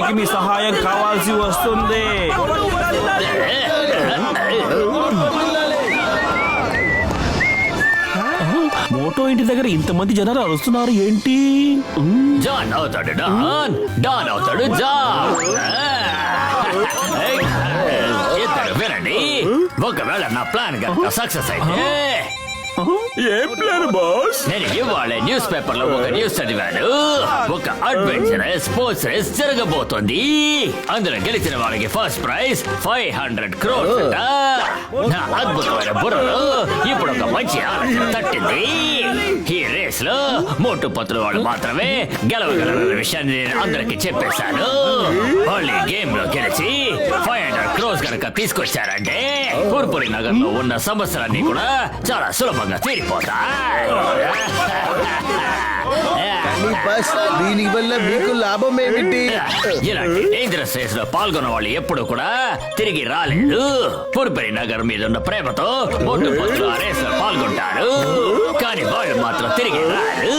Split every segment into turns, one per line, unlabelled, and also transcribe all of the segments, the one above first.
దానికి మీ సహాయం కావాల్సి వస్తుంది. మోటో ఇంటి దగ్గర ఇంతమంది జనాలు అరుస్తున్నారు ఏంటి?
జాన్ అవుతాడు డాన్, డాన్ అవుతాడు జాన్. ఇద్దరు వినండి, ఒకవేళ నా ప్లాన్ కనుక సక్సెస్ అయితే
ఏం ప్లాన్ బాస్?
నేను ఇవాళ న్యూస్ పేపర్ లో ఒక న్యూస్ చదివాను. ఒక అడ్వెంచర్ స్పోర్ట్స్ రేస్ జరగబోతోంది. అందులో గెలిచిన వాళ్ళకి ఫస్ట్ ప్రైజ్ 500 crores అంట. నా అద్భుతమైన బుర్రలో ఇప్పుడు ఒక మంచి ఆలోచన తట్టింది. ఈ రేస్ లో మోటు పత్రులు వాళ్ళు మాత్రమే గెలవగలరన్న విషయాన్ని నేను అందరికి చెప్పేశాను. వాళ్ళు ఈ గేమ్ లో గెలిచి 500 crores కనుక తీసుకొచ్చారంటే పూర్పురి నగర్ లో ఉన్న సమస్యలన్నీ కూడా చాలా సులభంగా తీరిపోతాయి.
దీని వల్ల మీకు లాభం ఏమిటి?
ఇలాంటి డేంజరస్ రేస్ లో పాల్గొన్న వాళ్ళు ఎప్పుడు కూడా తిరిగి రాలేదు. పూర్పరి నగర్ మీద ఉన్న ప్రేమతో మోటు పత్రులు ఆ రేస్ లో పాల్గొంటారు, కానీ వాళ్ళు మాత్రం తిరిగి రారు.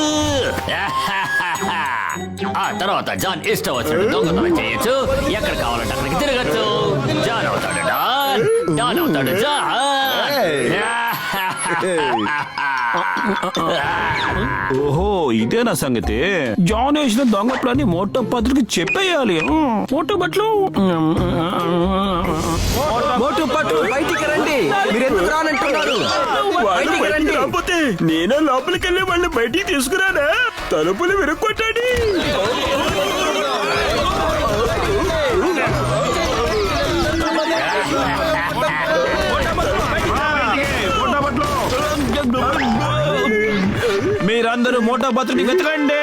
ఆ తర్వాత జాన్ ఇష్టం వచ్చినట్టు దొంగతనం చేయొచ్చు, ఎక్కడ కావాలంటే అక్కడికి తిరగచ్చు. జాన్ అవుతాడు డాన్, డాన్ అవుతాడు జాన్.
ఓహో, ఇదేనా సంగతి? జాన్ వేసిన దొంగ ప్లాన్ని మోటో పత్రులకి చెప్పేయాలి. మోటో పట్లు
మోటు పట్టు బయటికి రండి. మీరు ఎందుకు రానంటున్నారు? బయటికి రండి.
కాకపోతే నేనే లోపలికి వెళ్ళి వాళ్ళని బయటికి తీసుకురానా? తలుపులు విరగొట్టండి. మీరందరూ మోటో పత్రుని వెతకండి.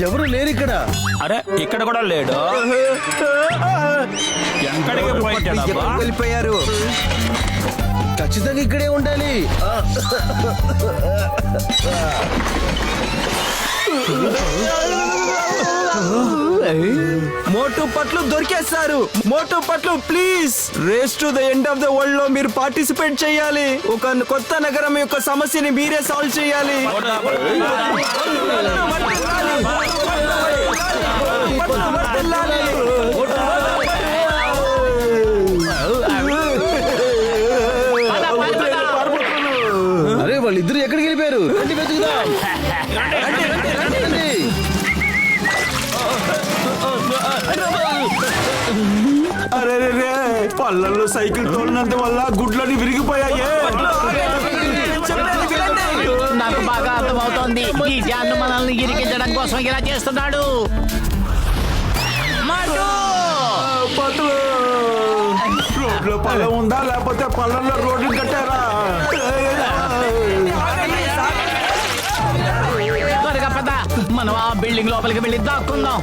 ఎవరు లేరు ఇక్కడ.
అరే, ఇక్కడ కూడా లేడు. ఎక్కడికి పోయింటాడబ్బా?
వెళ్ళిపోయారు. ఖచ్చితంగా ఇక్కడే ఉండాలి. మోటు పట్లు దొరికేస్తారు. Motu Patlu please, race to the end of the world లో మీరు పార్టిసిపేట్ చేయాలి. ఒక కొత్త నగరం యొక్క సమస్యని మీరే సాల్వ్ చేయాలి. అరే, వాళ్ళిద్దరు ఎక్కడికి వెళ్ళిపోయారు? రండి వెతుకుదాం.
అరే పళ్ళల్లో సైకిల్ తోలినంత వల్ల గుడ్లని విరిగిపోయాయే.
నాకు బాగా అర్థమవుతోంది, ఈ జాన్ మనల్ని ఇరికించడం కోసం ఇలా చేస్తున్నాడు.
రోడ్లో పళ్ళం ఉందా, లేకపోతే పళ్ళల్లో రోడ్లు కట్టారా?
త్వరగా పద, మనం ఆ బిల్డింగ్ లోపలికి వెళ్ళి దాక్కుందాం.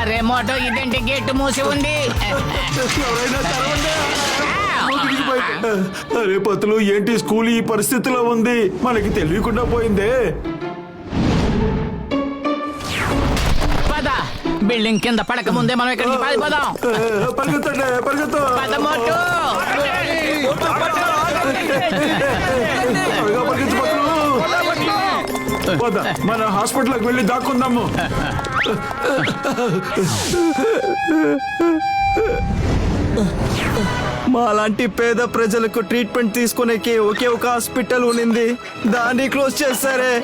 అరే మోటో, ఇదేంటి గేట్ మూసి ఉంది?
అరే పతులు, ఏంటి స్కూల్ ఈ పరిస్థితిలో ఉంది? మనకి తెలియకుండా పోయిందే.
పద, బిల్డింగ్ కింద పడక ముందే మనం ఇక్కడికి పారిపోదాం.
పరిగెత్తండి, పరిగెత్తు.
పద మోటో.
మన హాస్పిటల్కి వెళ్ళి దాక్కుందాము.
మాలాంటి పేద ప్రజలకు ట్రీట్మెంట్ తీసుకునేకి ఒకే ఒక హాస్పిటల్ ఉన్నింది, దాన్ని క్లోజ్ చేస్తారే.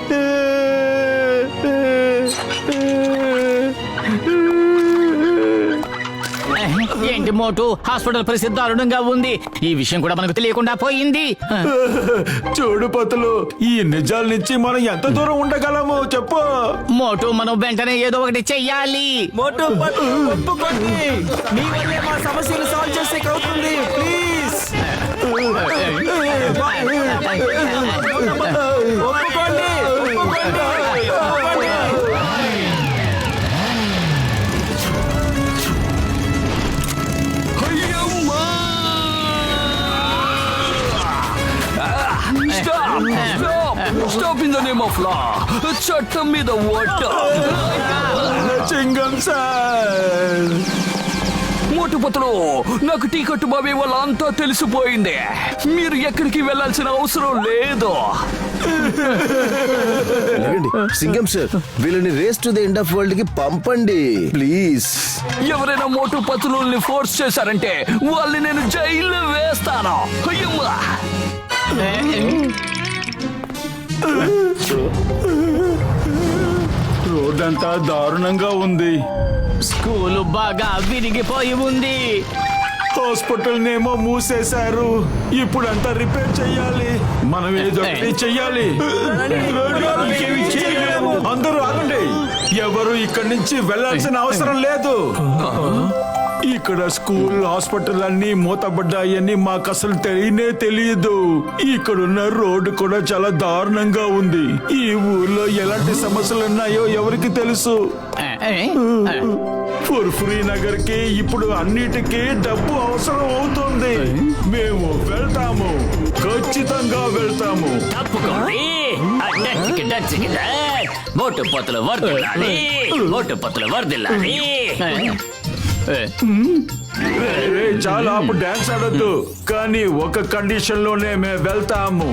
ఏంటి మోటు, హాస్పిటల్ పరిస్థితి దారుణంగా ఉంది. ఈ విషయం కూడా మనకు తెలియకుండా పోయింది.
చూడు పతులు, ఈ నిజాల నుంచి మనం ఎంత దూరం ఉండగలము చెప్పు.
మోటు, మనం వెంటనే ఏదో ఒకటి చెయ్యాలి.
మోటు పట్టు ఒప్పుకోండి, మీ వల్లే మా సమస్యను సాల్వ్ చేసే అవుతుంది. ప్లీజ్ ఒప్పుకోండి.
Stop in the name of law. చట్టం మీద ఓటు.
చింగం సార్,
మోటుపత్రులు, నాకు టికెట్ బాబీ వాళ్ళంతా తెలిసిపోయింది. మీరు ఎక్కడికి వెళ్ళాల్సిన అవసరం లేదు.
లేకండి, సింగం సార్ వీళ్ళని race to the end of world కి పంపండి ప్లీజ్.
ఎవరైనా మోటు పతులని ఫోర్స్ చేశారంటే వాళ్ళని నేను జైల్లో వేస్తాను. అయ్యమ్మా.
రోడ్డంతా దారుణంగా ఉంది.
స్కూలు బాగా విరిగిపోయి ఉంది.
హాస్పిటల్ నేమో మూసేశారు. ఇప్పుడు అంతా రిపేర్ చెయ్యాలి. మనం ఏదో ఒకటి చెయ్యాలి. ఇంకేమీ చేయలేము. అందరూ ఆగండి. ఎవరు ఇక్కడి నుంచి వెళ్ళాల్సిన అవసరం లేదు. ఇక్కడ స్కూల్ హాస్పిటల్ అన్ని మూతబడ్డాయని మాకు అసలు తెలియదు. ఇక్కడున్న రోడ్డు కూడా చాలా దారుణంగా ఉంది. ఈ ఊర్లో ఎలాంటి సమస్యలు ఉన్నాయో ఎవరికి తెలుసు. ఫుర్ఫురీ నగర్ కి ఇప్పుడు అన్నిటికీ డబ్బు అవసరం అవుతుంది. మేము వెళ్తాము, ఖచ్చితంగా వెళ్తాము.
తప్పుకోండి. మోటు పొత్తులు వర్దిల్లాలి. మోటు పొత్తులు వర్దిల్లాలి.
చాలా డాన్స్ ఆడొద్దు. కానీ ఒక కండిషన్ లోనే మేము వెళ్తాము.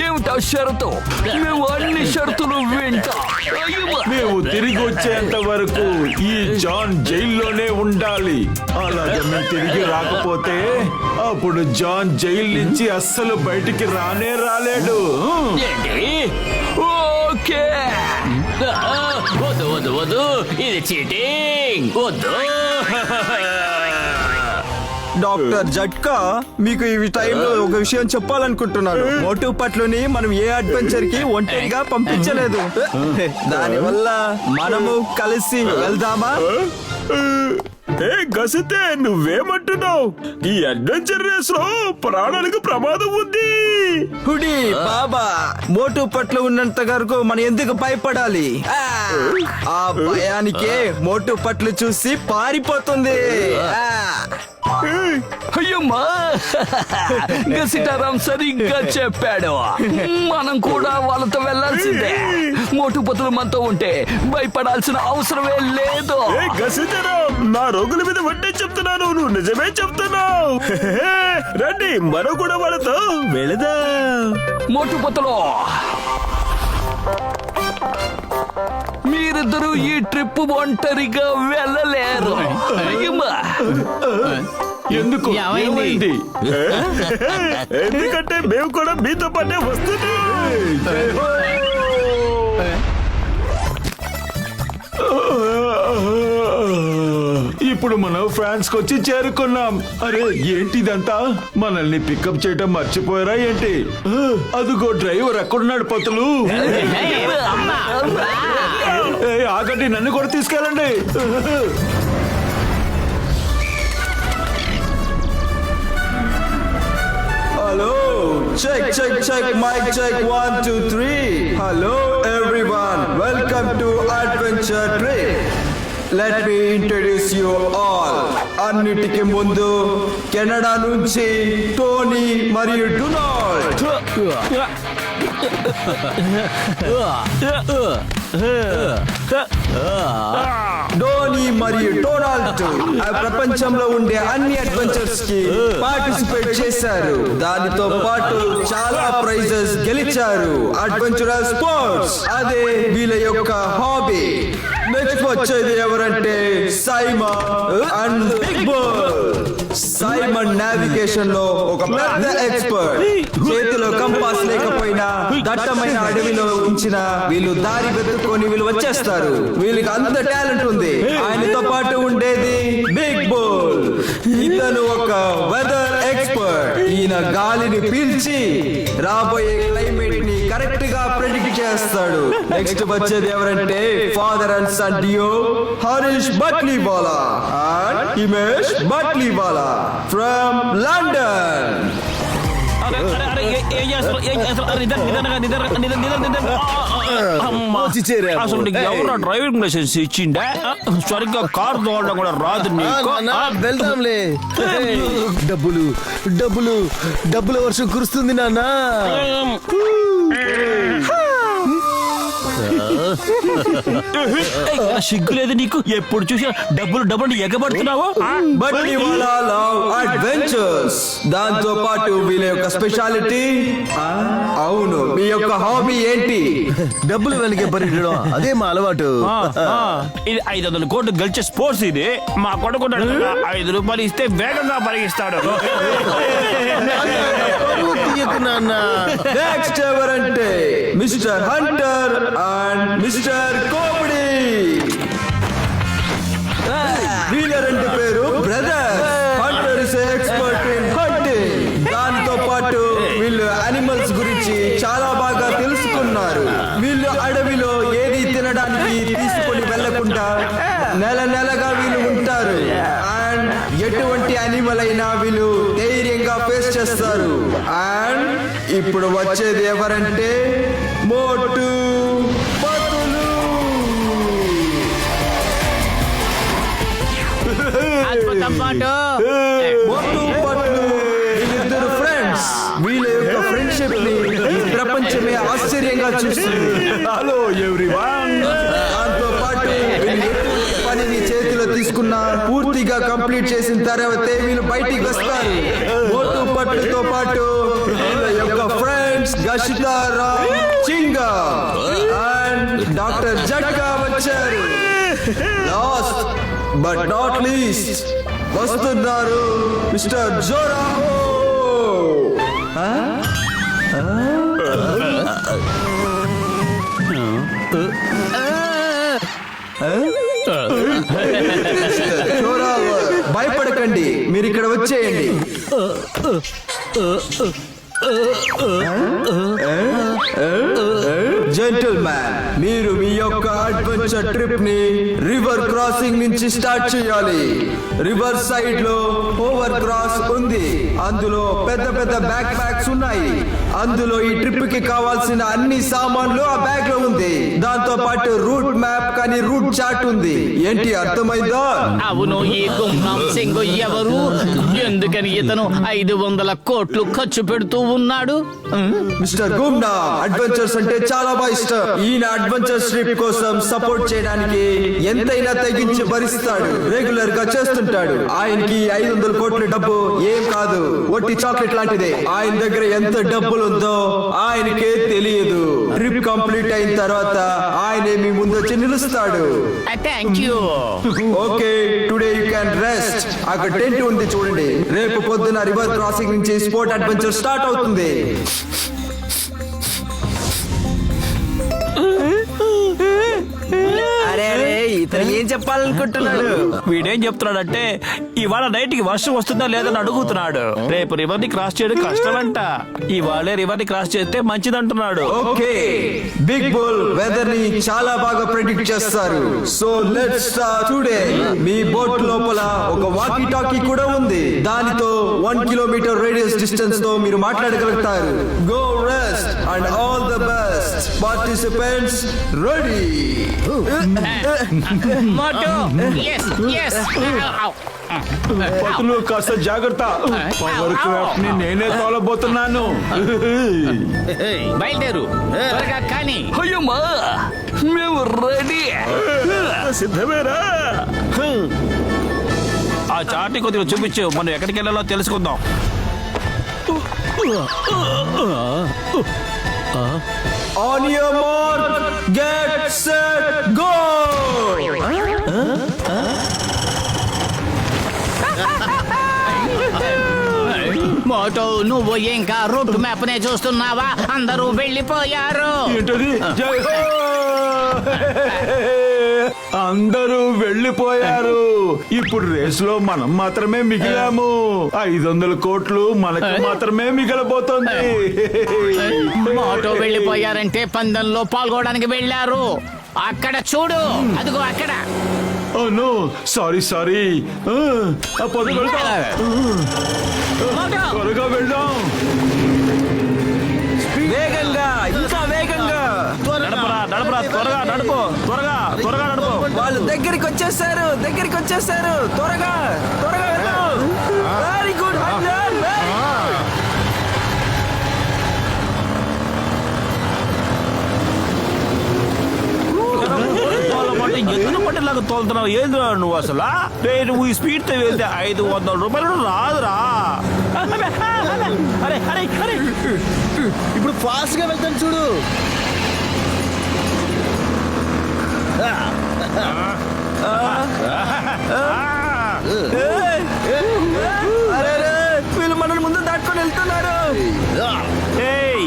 ఏమిటా షరతు? మేము అన్ని షరతులు వింటాం. అయ్యమ్మా.
మేము తిరిగి వచ్చేంత వరకు ఈ జాన్ జైల్లోనే ఉండాలి. అలాగే మేము తిరిగి రాకపోతే అప్పుడు జాన్ జైలు నుంచి అస్సలు బయటికి రాలేడు.
ఏంటి?
ఓకే.
వద్దు వద్దు వద్దు, ఇది చీటింగ్. వద్దు.
డాక్టర్ జట్కా, మీకు ఈ టైంలో ఒక విషయం చెప్పాలనుకుంటున్నాను. మోటు పట్లుని మనం ఏ అడ్వెంచర్ కి ఒంటరిగా పంపించలేదు. దానివల్ల మనము కలిసి వెళ్దామా?
గసితే నువ్వేమంటున్నావు? ఈ అడ్వెంచర్ రేస్ లో ప్రాణాలకు ప్రమాదం ఉంది.
హుడి బాబా, మోటు పట్లు ఉన్నంత వరకు మనం ఎందుకు భయపడాలి? ఆ భయానికే మోటు పట్లు చూసి పారిపోతుంది.
అయ్యమ్మా. గసిటారాం సరిగ్గా చెప్పాడు. మనం కూడా వాళ్ళతో వెళ్ళాల్సిందే. మోటుపతులు మనతో ఉంటే భయపడాల్సిన అవసరమే లేదు.
నా రోగుల మీద వడ్డే చెప్తున్నాను, నువ్వు నిజమే చెప్తున్నావు. రండి, మనం కూడా వాళ్ళతో వెళదాం.
మోటుపతులు, మీరిద్దరూ ఈ ట్రిప్ ఒంటరిగా వెళ్ళలేరు. అయ్యమ్మా.
ఎందుకు?
ఏమైంది?
ఎందుకంటే మేము కూడా మీతో పాటే వస్తున్నాం. ఇప్పుడు మనం ఫ్రాన్స్ కి వచ్చి చేరుకున్నాం. అరే ఏంటిదంతా? మనల్ని పికప్ చేయటం మర్చిపోయారా ఏంటి? అదిగో డ్రైవర్ ఎక్కడున్నాడు పతులు? ఆగండి, నన్ను కూడా తీసుకెళ్ళండి.
Hello, check check check, mic check, 1 2 3. Hello everyone, welcome to adventure trip. Let me introduce you all. అన్నిటికీ ముందు కెనడా నుంచి టోనీ మరియు డొనాల్డ్. డోనీ మరియు డొనాల్డ్ ఆ ప్రపంచంలో ఉండే అన్ని అడ్వెంచర్స్ కి పార్టిసిపేట్ చేశారు. దానితో పాటు చాలా ప్రైజెస్ గెలిచారు. అడ్వెంచరస్ స్పోర్ట్స్ అదే వీళ్ళ యొక్క హాబీ. నెక్స్ట్ వచ్చేది ఎవరంటే Simon and Big Bull. Simon navigation లో ఒక పెద్ద ఎక్స్పర్ట్. చేతిలో కంపాస్ లేకపోయినా దట్టమైన అడవిలో ఉంచిన వీళ్ళు దారి వెతుక్కొని వీళ్ళు వచ్చేస్తారు. వీళ్ళకి అంత టాలెంట్ ఉంది. ఆయనతో పాటు ఉండేది బిగ్ బుల్. ఇతను ఒక వెదర్ ఎక్స్పర్ట్. ఈయన గాలిని పీల్చి రాబోయే క్లైమేట్ ని కరెక్ట్ గా ప్రెడిక్ట్ చేస్తాడు. నెక్స్ట్ వచ్చేది ఎవరంటే father and son duo, Harish Batliwala and Himesh Batliwala from London.
అసలు నీకు ఎవరు డ్రైవింగ్ లైసెన్స్ ఇచ్చిండే? సరిగ్గా కార్ తోడడం కూడా రాదు నీకు.
వెళ్దాంలే. డబ్బులు డబ్బులు డబ్బుల వర్షం కురుస్తుంది నాన్న.
సిగ్గులేదు నీకు? ఎప్పుడు చూసినా డబ్బులు ఎగబడుతున్నావు.
బండివాలా లవ్ అడ్వెంచర్స్, దాంతో పాటు వీళ్ళ యొక్క స్పెషాలిటీ. అవును, మీ యొక్క హాబీ ఏంటి?
డబ్బులు వెనకే పరిగెట్టడం అదే మా అలవాటు.
ఇది 500 కోట్లు గెలిచే స్పోర్ట్స్. ఇది మా కొడుకు 5 రూపాయలు ఇస్తే వేగంగా పరిగిస్తాడు.
నెక్స్ట్ ఎవరంటే మిస్టర్ హంటర్ అండ్ మిస్టర్ కోబడి. వీళ్ళ రెండు పేరు brother. Hunter is expert in hunting. దాంతో పాటు వీళ్ళు యానిమల్స్ గురించి చాలా బాగా తెలుసుకున్నారు. వీళ్ళు అడవిలో ఏది తినడానికి తీసుకొని వెళ్లకుండా నెలగా వీళ్ళు ఉంటారు. అండ్ ఎటువంటి యానిమల్ అయినా వీళ్ళు ధైర్యంగా ఫేస్ చేస్తారు. అండ్ ఇప్పుడు వచ్చేది ఎవరంటే మోటు పతులు.
అద్భుతం మోటు.
మోటు పతులు వీళ్ళిద్దరు ఫ్రెండ్స్. వీళ్ళ యొక్క ఫ్రెండ్షిప్ ని ఈ ప్రపంచమే ఆశ్చర్యంగా చూస్తుంది.
Hello everyone.
దాంతో పాటు వీళ్ళు ఎటువంటి పనిని చేతిలో తీసుకున్నా పూర్తిగా కంప్లీట్ చేసిన తర్వాతే వీళ్ళు బయటికి వస్తారు. మోటు పట్టుతో పాటు వీళ్ళ యొక్క ఫ్రెండ్స్ గషితారా, చింగా అండ్ డాక్టర్ జట్కా వచ్చారు. లాస్ట్ బట్ నాట్ లీస్ట్ వస్తున్నారు మిస్టర్ జోరాహో. జోరాహో, భయపడకండి, మీరు ఇక్కడ వచ్చేయండి. జెంటిల్మ్యాన్, మీరు మీ యొక్క అడ్వెంచర్ ట్రిప్ ని రివర్ క్రాసింగ్ నుంచి స్టార్ట్ చేయాలి. రివర్ సైడ్ లో ఓవర్ క్రాస్ ఉంది. అందులో పెద్ద పెద్ద బ్యాక్ ప్యాక్స్ ఉన్నాయి. అందులో ఈ ట్రిప్ కి కావాల్సిన అన్ని సామాన్లు ఆ బ్యాగ్ లో ఉంది. దాంతో పాటు రూట్ మ్యాప్ కానీ రూట్ చార్ట్ ఉంది. ఏంటి అర్థమైందా?
అవును, ఈ గుమ్నాం సింగ్ ఎవరు? ఎందుకని ఇతను 500 కోట్లు ఖర్చు పెడుతూ ఉన్నాడు?
మిస్టర్ గుమ్నా అడ్వెంచర్స్ అంటే చాలా బాగా ఇష్టం. ఈయన అడ్వెంచర్ ట్రిప్ కోసం సపోర్ట్ చేయడానికి ఎంతైనా తెగించి భరిస్తాడు. రెగ్యులర్ గా చేస్తుంటాడు. ఆయనకి 500 కోట్ల డబ్బు ఏం కాదు, ఒట్టి చాక్లెట్ లాంటిదే. ఆయన దగ్గర ఎంత డబ్బులు ఉందో ఆయనకే తెలియదు. ట్రిప్ కంప్లీట్ అయిన తర్వాత ఆయనే మీ ముందు వచ్చి నిలుస్తాడు.
Thank you.
Okay, today you can rest. అక్కడ టెంట్ ఉంది చూడండి. రేపు పొద్దున రివర్ క్రాసింగ్ నుంచి స్పోర్ట్ అడ్వెంచర్ స్టార్ట్ అవుతుంది.
అరే ఇతను ఏం చెప్పాలనుకుంటున్నాడు?
వీడేం చెప్తున్నాడంటే ఇవాళ నైట్ కి వర్షం వస్తుందా లేదని అడుగుతున్నాడు. రేపు రివర్ ని క్రాస్ చేయడం కష్టమంట. ఇవాళే రివర్ ని క్రాస్ చేస్తే మంచిదంటున్నాడు.
ఓకే, బిగ్ బుల్ వెదర్ ని చాలా బాగా ప్రెడిక్ట్ చేస్తారు. So let's start today. Me boat లోపల ఒక వాకీ టాకీ కూడా ఉంది. దానితో 1 కిలోమీటర్ రేడియస్ డిస్టెన్స్ తో మీరు మాట్లాడగలుగుతారు. Go rest and all the best. Participants ready?
Motu, yes, yes.
Patlu కాస్త జాగ్రత్త. పవర్ క్రాఫ్ట్ ని నేనే తోలబోతున్నాను.
బయలుదేరు త్వరగా. కానీ
అయ్యమ్మా, మేము రెడీ.
సిద్ధమేరా?
ఆ చార్ట్ కొద్దిగా చూపించు, మనం ఎక్కడికి వెళ్ళాలో తెలుసుకుందాం.
On your mark, get set, go.
మోటు, నువ్వు ఇంకా రూట్ మ్యాప్ నే చూస్తున్నావా? అందరూ వెళ్ళిపోయారు.
ఏంటది? జై హో! అందరూ వెళ్ళిపోయారు. ఇప్పుడు రేస్ లో మనం మాత్రమే మిగిలాము. 500 కోట్లు మనకు మాత్రమే మిగలబోతోంది.
మోటు వెళ్ళిపోయారంటే పందెంలో పాల్గొనడానికి వెళ్ళారు. అక్కడ చూడు, అదిగో అక్కడ.
Oh no, sorry. త్వరగా వెళ్దాం.
వేగంగా, ఇంకా వేగంగా.
నడపరా, త్వరగా నడుపు. త్వరగా నడుపు.
వాళ్ళు దగ్గరికి వచ్చేసారు. త్వరగా వెరీ గుడ్.
ఎదురు పట్టేలాగా తోలుతున్నావు ఏంద్రా నువ్వు అసలు నువ్వు ఈ స్పీడ్ తో వెళ్తే 500 రూపాయలు రాదురా. అరే అరే అరే
ఇప్పుడు ఫాస్ట్ గా వెళ్తాను చూడు.
అరే రే, వీళ్ళు మనల్ని ముందు దాటుకొని వెళ్తున్నారు.
ఏయ్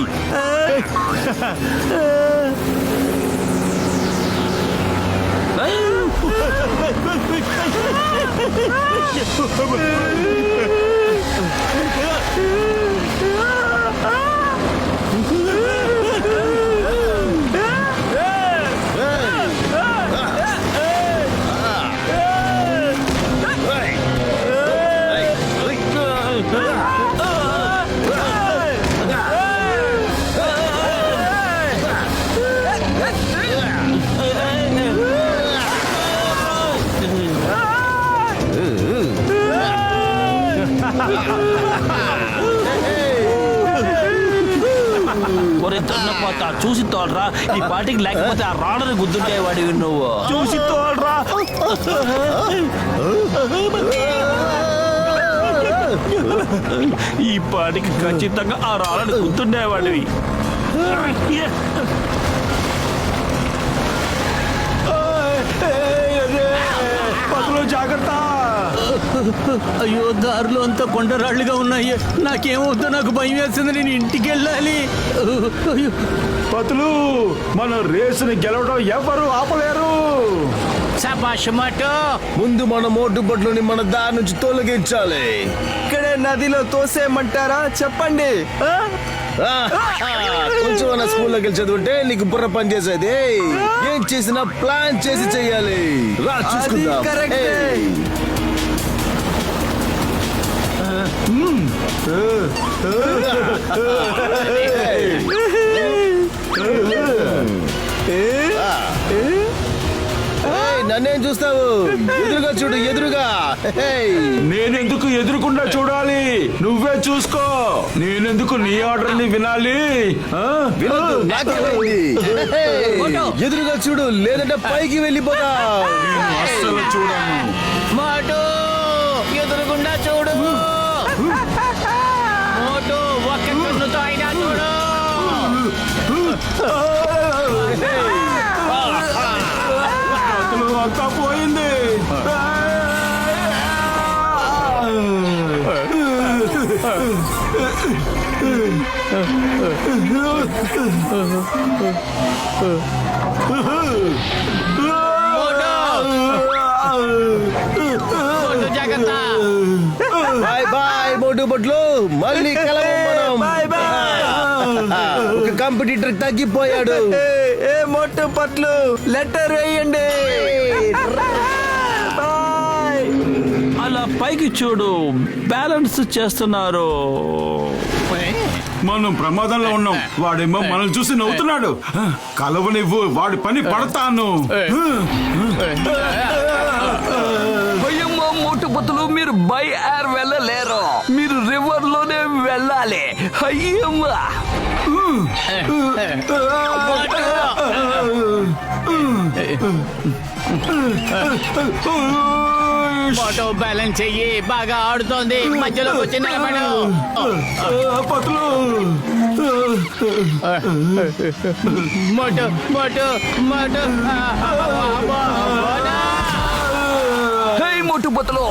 ఒరే తన్నపోత చూసి తోలరా. ఈ పాటికి లేకపోతే ఆ రాళ్ళని గుద్దుండేవాడివి నువ్వు. చూసి తోలరా. ఈ పాటికి ఖచ్చితంగా ఆ రాళ్ళని గుద్దుండేవాడివి.
పతులు జాగ్రత్త.
అయ్యో దారిలో అంతా కొండరాళ్లుగా ఉన్నాయి. నాకేమవుతుందో నాకు భయం వేస్తుంది. నేను ఇంటికి వెళ్ళాలి. అయ్యో
పతులు మన రేసుని గెలవడం ఎవరు ఆపలేరు.
శభాష్ మోటు.
ముందు మన మోటు బొట్లని మన దారి నుంచి తొలగించాలి.
ఇక్కడే నదిలో తోసేయమంటారా చెప్పండి.
కొంచెం స్కూల్లోకి వెళ్ళి చదువుంటే నీకు బుర్ర పని చేసేది. ఏం చేసినా ప్లాన్ చేసి చెయ్యాలి. రా చూసుకుందాం.
కరెక్టే.
నన్నేం చూస్తావు? ఎదురుగా చూడు, ఎదురుగా.
నేనెందుకు ఎదురుకుండా చూడాలి? నువ్వే చూసుకో. నేనెందుకు నీ ఆర్డర్ ని వినాలి?
వినొద్దు, నాకేమైంది? ఎదురుగా చూడు, లేదంటే పైకి వెళ్ళిపోతా.
అస్సలు చూడను.
మోటు ఎదురుగుండా చూడు. మోటు ఒక్క కన్నుతో అయినా చూడు.
పతులు అంతా పోయింది.
మోటు జాగ్రత్త.
బాయ్ బాయ్ మోటు బొట్లు, మళ్ళీ కలవం మనం. ఒక కాంపిటీటర్ తగ్గిపోయాడు.
ఏ మోటు పట్లు లెటర్ వేయండి.
అలా పైకి చూడు, బ్యాలెన్స్ చేస్తున్నారు.
మనం ప్రమాదంలో ఉన్నాం. వాడేమో మనల్ని చూసి నవ్వుతున్నాడు. కలవనివ్వు, వాడి పని పడతాను.
అయ్యమ్మా మోటుపతులు, మీరు బై ఎయిర్ వెళ్ళలేరు. మీరు రివర్ లోనే వెళ్ళాలి. అయ్యమ్మా
మోటు బ్యాలెన్స్ చెయ్యి. బాగా ఆడుతోంది. మధ్యలో వచ్చి నిలబడు.
పతులు
మోటు మోటు మోటు.
హే మోటుపతులు,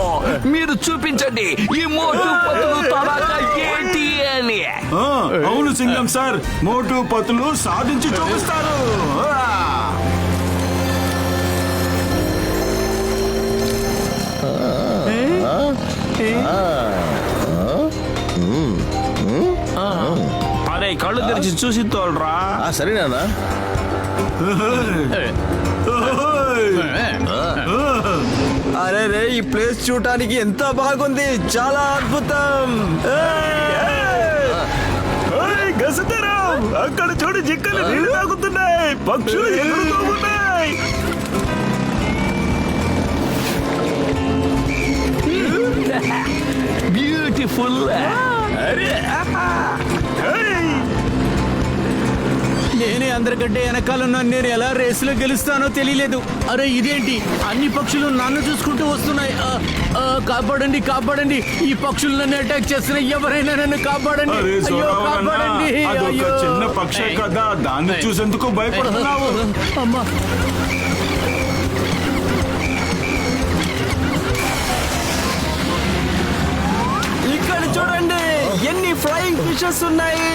మీరు చూపించండి ఈ మోటుపతులు తడాక ఏంటి అని.
అవును సింగం సార్, మోటు పతులు సాధించి చూపిస్తారు.
అరే కళ్ళు తెరిచి చూసి తోలరా.
సరేనా?
అరే రే, ఈ ప్లేస్ చూడటానికి ఎంత బాగుంది. చాలా అద్భుతం.
గసతరం అక్కడ చూడు, జిక్కలు నీళ్లు తాగుతున్నాయి, పక్షులు ఎగురుతూ ఉన్నాయి.
బ్యూటిఫుల్.
నేనే అందరికంటే వెనకాలన్నాను. నేను ఎలా రేసులో గెలుస్తానో తెలియలేదు. అరే ఇదేంటి, అన్ని పక్షులు నన్ను చూసుకుంటూ వస్తున్నాయి. కాపాడండి కాపాడండి, ఈ పక్షులు నన్ను అటాక్ చేస్తున్నాయి. ఎవరైనా నన్ను కాపాడండి.
అరే
అయ్యో
చూడవలన్నా,
కాపాడండి.
అదొక
అయ్యో.
చిన్న పక్షే కదా, దాన్ని చూసేందుకు భయపడుతున్నావు.
అమ్మా.
ఇక్కడ చూడండి ఎన్ని ఫ్లయింగ్ ఫిషెస్ ఉన్నాయి.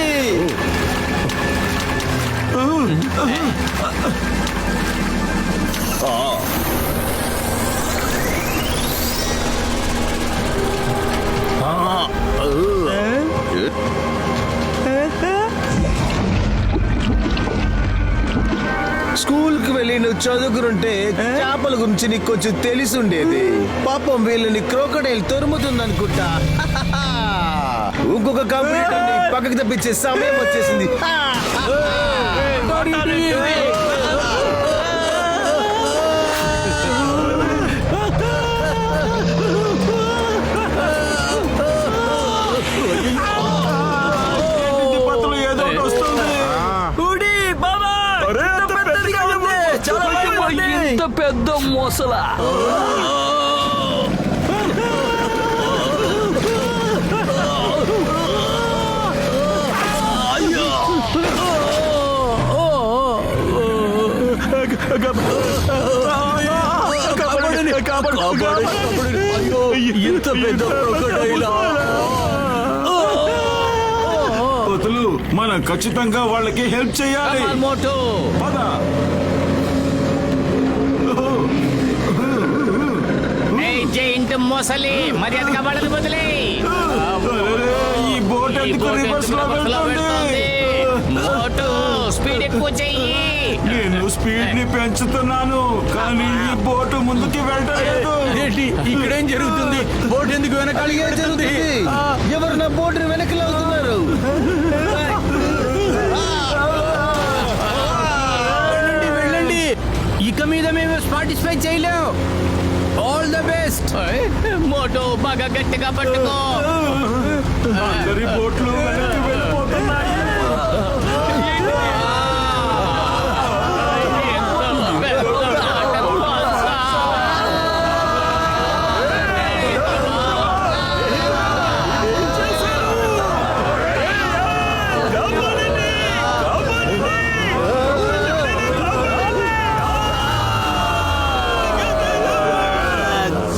స్కూల్ కి వెళ్ళి నువ్వు చదువుకుంటే చేపల గురించి నీకు కొంచెం తెలిసి ఉండేది. పాపం వీళ్ళని క్రోకడైల్ తరుముతుంది అనుకుంటా. ఇంకొక కంప్యూటర్ పక్కకు తప్పించే సమయం వచ్చేసింది.
పత్తులు ఏదో ఒకటి వస్తుంది.
ఉడి బాబా, ఎంత పెద్దదిగా ఉంది. చాలా భయంగా ఉంది.
ఇంత పెద్ద మొసలా.
కాపాడండి, కాపాడండి. అయ్యో, ఇంత పెద్ద crocodile ఆ?
పత్తులు, మనం ఖచ్చితంగా వాళ్ళకి హెల్ప్ చేయాలి.
మోటో.
పద.
జైంట్ మొసలి మర్యాదగా పడదు బదులే.
అరే, ఈ బోట్ ఎందుకు రివర్స్ లో వెళ్తుంది?
మోటు స్పీడ్ ఎక్కువ చెయ్యి.
నేను స్పీడ్ ని పెంచుతున్నాను, కానీ ఈ బోటు ముందుకి వెళ్ళలేదు.
ఇదేంటి, ఇక్కడేం జరుగుతుంది? బోట్ ఎందుకు వెనకాల జరుగుతుంది?
ఎవరు నా బోటుని వెనక్కి లాగుతున్నారు?
వెళ్ళండి, వెళ్ళండి. ఇక మీద మేము పార్టిసిపేట్ చేయలేం. All the best.
మోటు బాగా గట్టిగా పట్టుకో.
అందరి బోట్లు వెనక్కి వెళ్ళిపోతున్నాయి.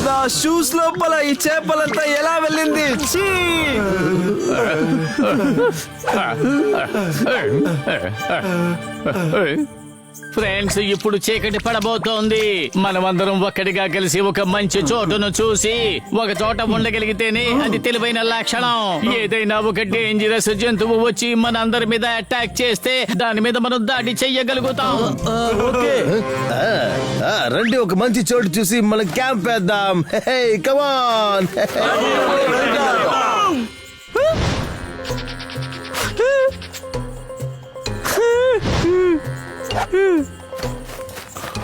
నా షూస్ లోపల ఈ చేపలంతా ఎలా వెళ్ళింది? ఛీ!
ఫ్రెండ్స్, ఇప్పుడు చీకటి పడబోతోంది. మనమందరం ఒక్కడిగా కలిసి ఒక మంచి చోటును చూసి ఒక చోట ఉండగలిగితేనే అది తెలివైన లక్షణం. ఏదైనా ఒక డేంజరస్ జంతువు వచ్చి మన అందరి మీద అటాక్ చేస్తే దాని మీద మనం దాడి చెయ్యగలుగుతాం.
రండి, ఒక మంచి చోటు చూసి మనం క్యాంప్ వేద్దాం. కమాన్.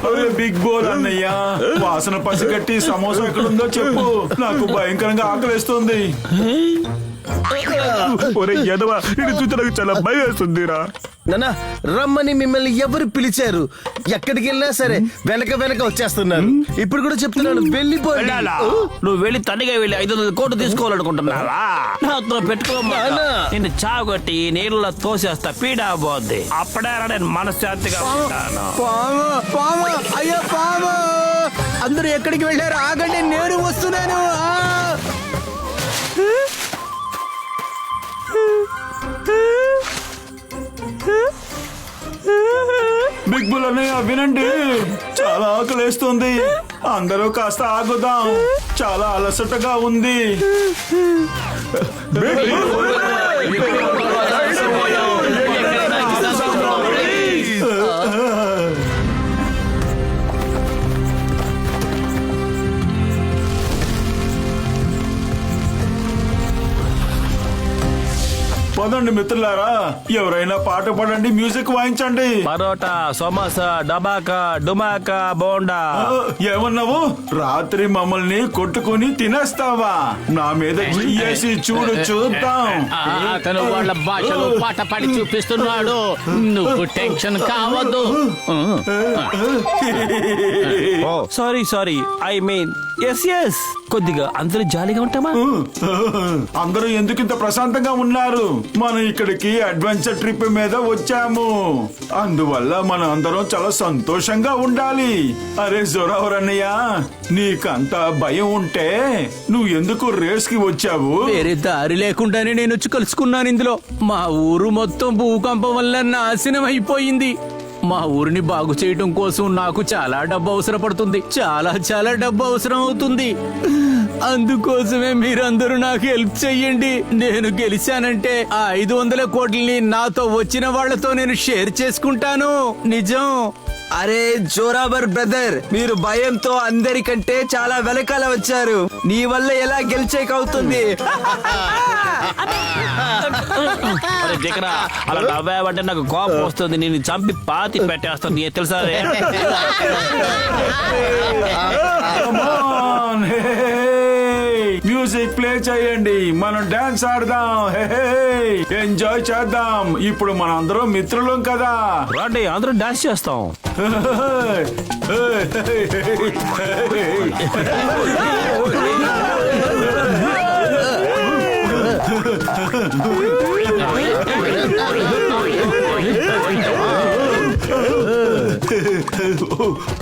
అరే బిగ్ బోల్ అన్నయ్య, వాసన పసిగట్టి సమోసా ఎక్కడుందో చెప్పు. నాకు భయంకరంగా ఆకలిస్తుంది.
చాలా భయం వేస్తుందిరా. నాన్న, రమ్మని మిమ్మల్ని ఎవరు పిలిచారు? ఎక్కడికి వెళ్ళినా సరే వెనక వెనక వచ్చేస్తున్నారు. ఇప్పుడు కూడా చెప్తున్నాను, వెళ్ళిపోయి.
నువ్వు వెళ్ళి తనిగా వెళ్ళి 500 కోట్లు తీసుకోవాలనుకుంటున్నావా? నాతో పెట్టుకోమా. నిన్ను చావుగొట్టి నీళ్ళలో తోసేస్తా, పీడా పోద్ది. అప్పుడే నేను మనశ్శాంతిగా ఉంటాను.
పాము, పాము, అయ్యో పాము. అందరూ ఎక్కడికి వెళ్ళారు? ఆగండి, నేను వస్తున్నాను.
బిగ్ బుల్ అన్నయ్య వినండి, చాలా ఆకలేస్తుంది. అందరూ కాస్త ఆగుదాం, చాలా అలసటగా ఉంది. పదండి మిత్రులారా, ఎవరైనా పాట పాడండి, మ్యూజిక్ వాయించండి.
పరోటా, సమోసా, డబాకా, డుమాకా, బోండా.
ఏమన్నావు? రాత్రి మమ్మల్ని కొట్టుకుని తినేస్తావా? నా మీద చెయ్యేసి చూడు, చూద్దాం.
అతను వాళ్ళ భాషలో పాట పాడి చూపిస్తున్నాడు. నువ్వు టెన్షన్ కావద్దు.
సారీ ఐ మీన్ ఎస్ కొద్దిగా అందరూ జాలీగా ఉంటామా?
అందరూ ఎందుకు ఇంత ప్రశాంతంగా ఉన్నారు? మనం ఇక్కడికి అడ్వెంచర్ ట్రిప్ మీద వచ్చాము, అందువల్ల మనం అందరం చాలా సంతోషంగా ఉండాలి. అరే జోరావర్ అన్నయ్య, నీకంత భయం ఉంటే నువ్వు ఎందుకు రేస్ కి వచ్చావు?
వేరే దారి లేకుండానే నేను వచ్చి కలుసుకున్నాను ఇందులో. మా ఊరు మొత్తం భూకంపం వల్ల నాశనం అయిపోయింది. మా ఊరిని బాగు చేయటం కోసం నాకు చాలా డబ్బు అవసరపడుతుంది. చాలా డబ్బు అవసరం అవుతుంది. అందుకోసమే మీరందరూ నాకు హెల్ప్ చెయ్యండి. నేను గెలిచానంటే ఆ 500 కోట్లని నాతో వచ్చిన వాళ్ళతో నేను షేర్ చేసుకుంటాను. నిజం.
అరే జోరాబర్ బ్రదర్, మీరు భయంతో అందరికంటే చాలా వెనకాల వచ్చారు. నీ వల్ల ఎలా గెలిచేకవుతుంది?
అరే దిగరా, అలా నవ్వావంటే నాకు కోపం వస్తుంది. నేను చంపి పాతి పెట్టేస్తాను, నీకు తెలుసా?
మ్యూజిక్ ప్లే చేయండి, మనం డాన్స్ ఆడదాం, ఎంజాయ్ చేద్దాం. ఇప్పుడు మన అందరం మిత్రులం కదా.
రండి అందరం డాన్స్ చేస్తాం.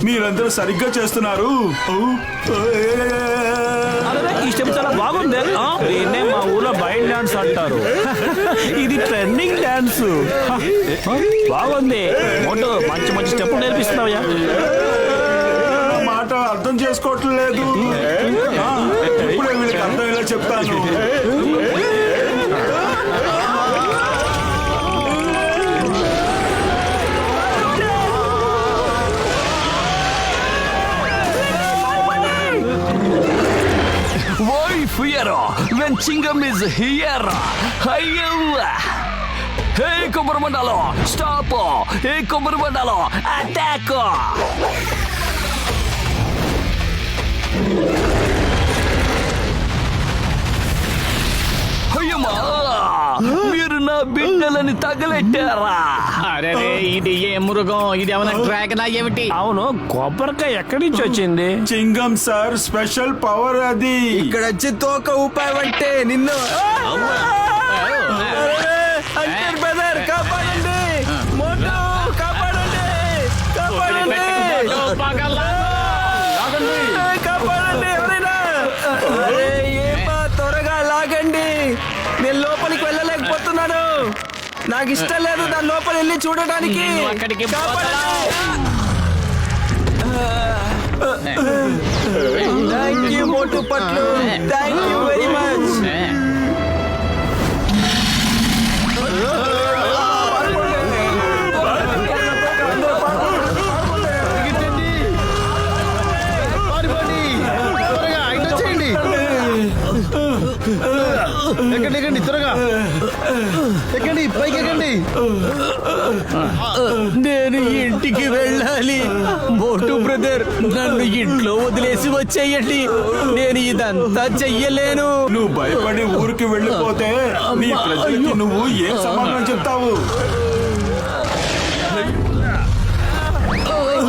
మీరందరూ సరిగ్గా చేస్తున్నారు.
ఈ స్టెప్ చాలా బాగుంది. దీన్నే మా ఊర్లో బయట డాన్స్ అంటారు. ఇది ట్రెండింగ్ డాన్స్. బాగుంది. మోటో మంచి స్టెప్ నేర్పిస్తున్నావయ్యా.
మాట అర్థం చేసుకోవట్లేదు. ఇప్పుడే వీళ్ళకి అర్థమయ్యేలా చెప్తాను.
When Chingam is here, hey Kobromandalo, stop! Hey Kobromandalo, attack! అయ్యమ్మా, మీరు నా బిడ్డలని తగలెట్టారా?
అరే ఇది ఏ మృగం? ఇది ఏమైనా డ్రాగన్ ఏమిటి?
అవును, కొబ్బరికాయ ఎక్కడి నుంచి వచ్చింది?
చింగం సార్ స్పెషల్ పవర్ అది.
ఇక్కడ వచ్చి తోక ఊపావంటే నిన్ను. బ్రదర్ కాపాడండి, మోటో కాపాడండి, కాపాడండి, కాపాడండి ఎవరైనా. అరే ఏమా, త్వరగా లాగండి. నేను లోపలికి వెళ్ళలేకపోతున్నాను. నాకు ఇష్టం లేదు దాని లోపల వెళ్ళి చూడడానికి. Thank you Motu Patlu, thank you very much.
ఎక్కండి త్వరగా ఎక్కండి, పైకి ఎక్కండి.
నేను ఇంటికి వెళ్ళాలి. మోటు బ్రదర్, నన్ను ఇంట్లో వదిలేసి వచ్చేయండి. నేను ఇదంతా చెయ్యలేను.
నువ్వు భయపడి ఊరికి వెళ్ళిపోతే నీ ప్రజలకి నువ్వు ఏం సమాధానం చెప్తావు?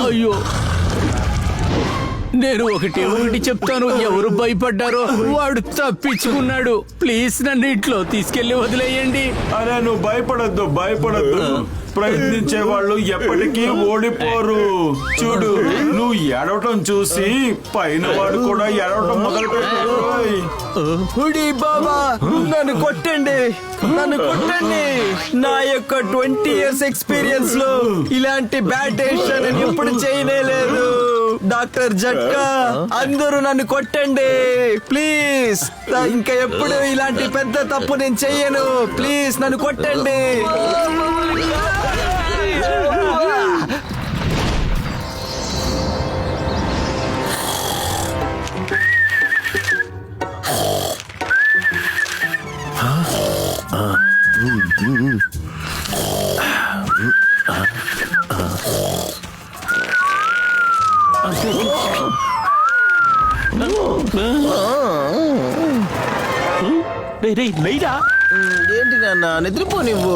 అయ్యో, నేను ఒకటి చెప్తాను. ఎవరు భయపడ్డారో వాడు తప్పించుకున్నాడు. ప్లీజ్ నన్ను ఇంట్లో తీసుకెళ్లి వదిలేయండి.
అరే నువ్వు భయపడద్దు. ప్రయత్నించే వాళ్ళు ఎప్పటికీ ఓడిపోరు. చూడు, నువ్వు ఏడవటం చూసి పైన వాడు కూడా ఏడవటం మొదలు పెట్టాడు.
బాబా నన్ను కొట్టండి. నా యొక్క 20 years ఎక్స్పీరియన్స్ లో ఇలాంటి బ్యాడ్ డెసిషన్ నేను ఎప్పుడు చేయలేదు. డాక్టర్ జట్కా, అందరూ నన్ను కొట్టండి ప్లీజ్. ఇంకా ఎప్పుడు ఇలాంటి పెద్ద తప్పు నేను చెయ్యను. ప్లీజ్ నన్ను కొట్టండి.
రే రే లేరా
ఏంటి నాన్న నిద్రపో నువ్వు.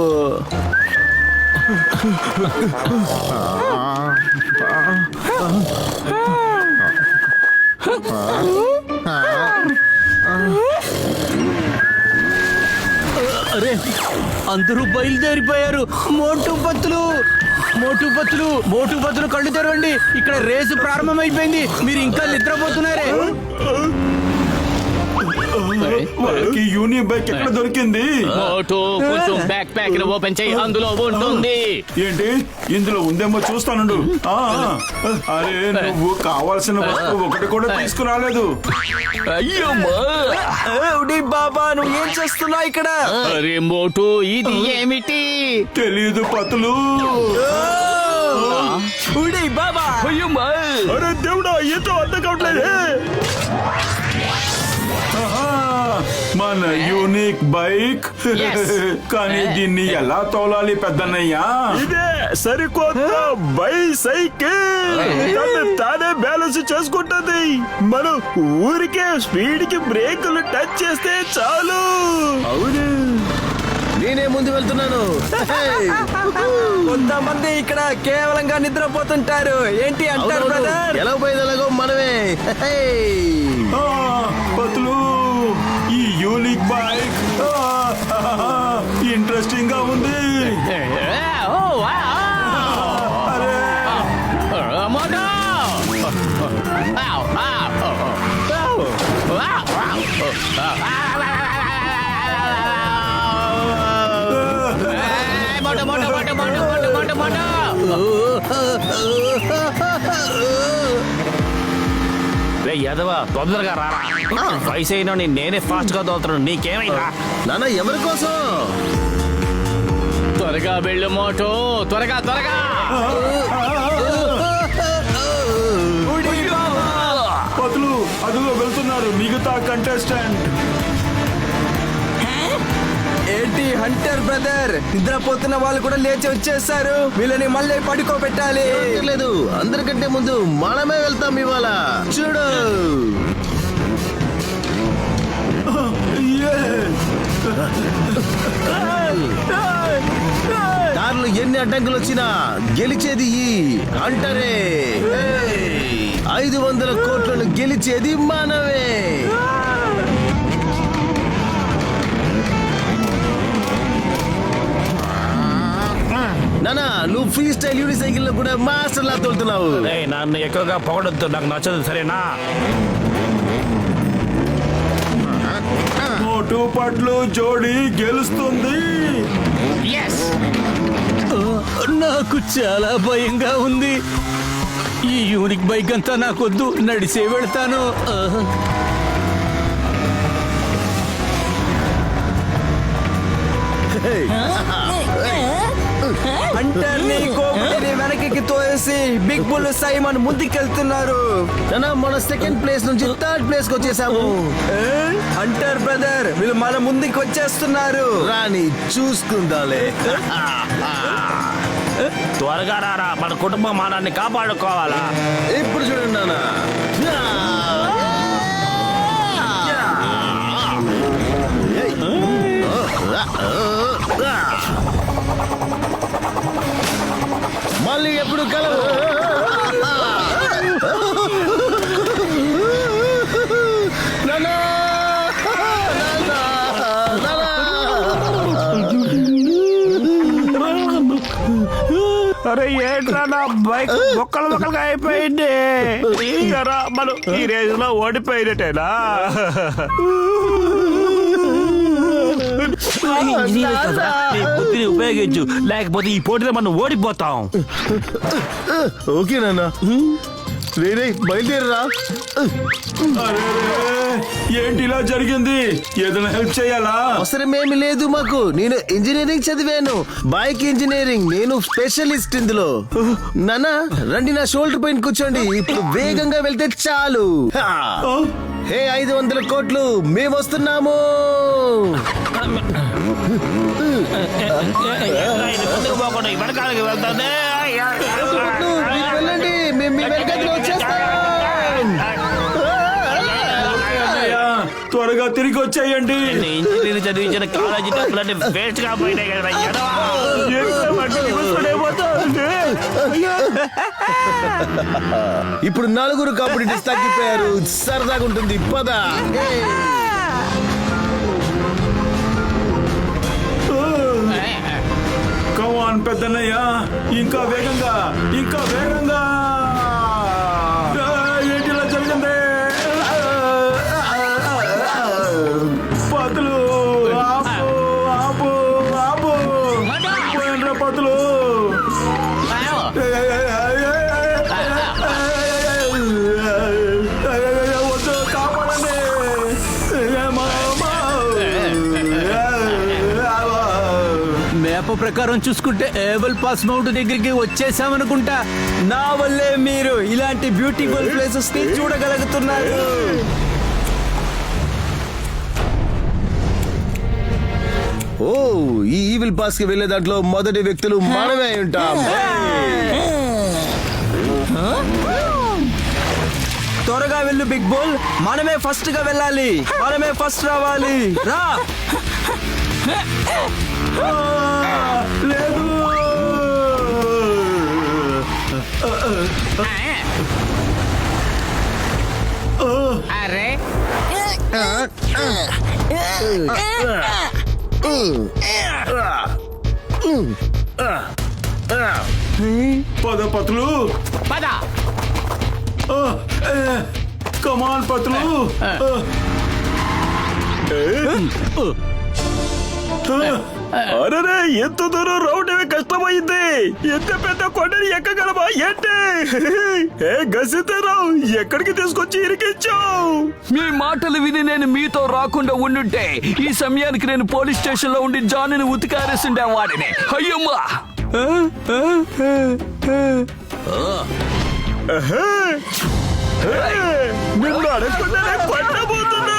అరే అందరూ బయలుదేరిపోయారు. మోటు పత్తులు కళ్ళు తెరవండి. ఇక్కడ రేసు ప్రారంభమైపోయింది. మీరు ఇంకా నిద్రపోతున్నారే.
వాళ్ళకి యూనియన్ బైక్ ఎక్కడ దొరికింది?
మోటు కొంచెం బ్యాక్ ప్యాక్ ఓపెన్ చేయి, అందులో ఉంటుంది.
ఏంటి ఇందులో ఉందేమో చూస్తానుండు. అరే నువ్వు కావాల్సిన వస్తువు ఒకటి కూడా తీసుకురాలేదు.
అయ్యమ్మా
బాబా నువ్వు ఏం చేస్తున్నావు ఇక్కడ?
అరే మోటు ఇది ఏమిటి?
తెలీదు పతులు.
బాబా
అయ్యమ్మా
అరే దేవుడా ఏంటో అర్థం కావట్లేదు.
మన యూనిక్ బైక్. కానీ దీన్ని ఎలా తోలాలి పెద్దన్నయ్యా?
ఇదే సరికొత్త బైసైకిల్. తానే బ్యాలెన్స్ చేసుకుంటుంది. మనం ఊరికే స్పీడ్ కి బ్రేకులు టచ్ చేస్తే చాలు. అవును నేనే ముందు వెళ్తున్నాను.
కొంతమంది ఇక్కడ కేవలంగా నిద్రపోతుంటారు. ఏంటి అంటారు బ్రదర్?
ఎలా పోయేది ఎలాగో మనమే.
పతులు ఈ యూనిక్ బైక్ ఇంట్రెస్టింగ్ గా ఉంది. అరే
మోటు
రే యదవా తొందరగా రారా. వయసు అయినా నేనే ఫాస్ట్ గా తోలుతున్నాను. నీకేమైనా
నాన్న ఎవరి కోసం?
త్వరగా వెళ్ళు మోటు, త్వరగా.
పతులు అదిగో వెళ్తున్నారు మిగతా కంటెస్టెంట్.
ఏంటి హంటర్ బ్రదర్? నిద్రపోతున్న వాళ్ళు కూడా లేచి వచ్చేసారు. వీళ్ళని మళ్ళీ పడుకోబెట్టాలి.
లేదు అందరికంటే ముందు మనమే వెళ్తాం ఇవాళ. చూడు దారిలో ఎన్ని అడ్డంకులు వచ్చినా గెలిచేది ఈ అంటరే. 500 కోట్లను గెలిచేది మనమే. నానా నువ్వు ఫ్రీ స్టైల్ యూనిసైకిల్ లో కూడా మాస్టర్ లా తోలుతున్నావు.
నన్ను ఎక్కువగా పొగడొద్దు, నాకు నచ్చదు సరేనా.
మోటు పట్లు జోడి గెలుస్తుంది.
నాకు చాలా భయంగా ఉంది. ఈ యూనిక్ బైక్ అంతా నాకొద్దు, నడిసే వెళ్తాను.
హంటర్ ని కోపటిని వెనక్కి తోసి బిగ్ బుల్ సైమన్ ముందుకెళ్తున్నారు.
నానా మన సెకండ్ ప్లేస్ నుంచి థర్డ్ ప్లేస్ కి వచ్చేసాము.
హంటర్ బ్రదర్ వీళ్ళు మన ముందుకు వచ్చేస్తున్నారు.
రాని చూసుకుందాలే.
త్వరగా రారా, మన కుటుంబ మానాన్ని కాపాడుకోవాలా.
ఇప్పుడు చూడండి నానా. మళ్ళీ ఎప్పుడు కలవు. నానా
అరే ఏంట్రా నా బైక్ మొక్కలుగా అయిపోయింది. తీయరా, మనం ఈ రేంజ్ లో ఓడిపోయినట్టేనా. నీ బుద్ధిని ఉపయోగించు, లేకపోతే ఈ పోటీలో మనం ఓడిపోతాం.
ఓకే నాన్న రే బయలుదేరరా.
అరే ఏంటి ఇలా జరిగింది? ఏదైనా హెల్ప్ చేయాలా?
అవసరమేమి లేదు మాకు. నేను ఇంజనీరింగ్ చదివాను, బైక్ ఇంజనీరింగ్. నేను స్పెషలిస్ట్ ఇందులో. నాన్న రండి నా షోల్డర్ పైన కూర్చోండి. ఇప్పుడు వేగంగా వెళ్తే చాలు. హే 500 కోట్లు మేము వస్తున్నాము.
వెనకాలకి వెళ్తానే.
మీరు వెళ్ళండి, మేము మీ వెనకాల వచ్చేస్తాం.
త్వరగా తిరిగి వచ్చేయండి.
ఇంజనీరింగ్ చదివించిన కాలేజీ డబ్బులన్నీ వేస్ట్ గా పోయినాయి కదా ఎడవా.
ఇప్పుడు 4 కాంపిటీటర్స్ తగ్గిపోయారు. సరదాగా ఉంటుంది. పద.
కమాన్ పెద్దన్నయ్య, ఇంకా వేగంగా, ఇంకా వేగంగా. ఏంటిలా జరిగింది? పతులు ఆపు, ఆపు, ఆపు. పోయినరా పతులు. వద్దు, కాపాడండి.
మేప ప్రకారం చూసుకుంటే ఏబుల్ పాస్ మౌంట్ దగ్గరికి వచ్చేసామనుకుంటా.
నా వల్లే మీరు ఇలాంటి బ్యూటిఫుల్ ప్లేసెస్ ని చూడగలుగుతున్నారు.
ఓ, ఈ ఈవిల్ పాస్ కి వెళ్లే దాంట్లో మొదటి వ్యక్తులు మనమే అయి ఉంటాం.
త్వరగా వెళ్ళు బిగ్ బుల్. మనమే ఫస్ట్ గా వెళ్ళాలి. మనమే ఫస్ట్ రావాలి. రా.
లేదు.
అరే
పద పతులు.
పద.
కమాన్ పతులు. అరే, ఎంత దూరం రావడమే కష్టమైంది. ఎంత పెద్ద కొండని ఎక్కగలమా ఏంటి? గసితరావు, ఎక్కడికి తీసుకొచ్చి ఇరికించావు?
మీ మాటలు విని నేను మీతో రాకుండా ఉండుంటే ఈ సమయానికి నేను పోలీస్ స్టేషన్ లో ఉండి జానీని ఉతికారేసిండే వాడిని. అయ్యమ్మా,
నిన్ను అడగకుండానే పట్టబోతున్నా.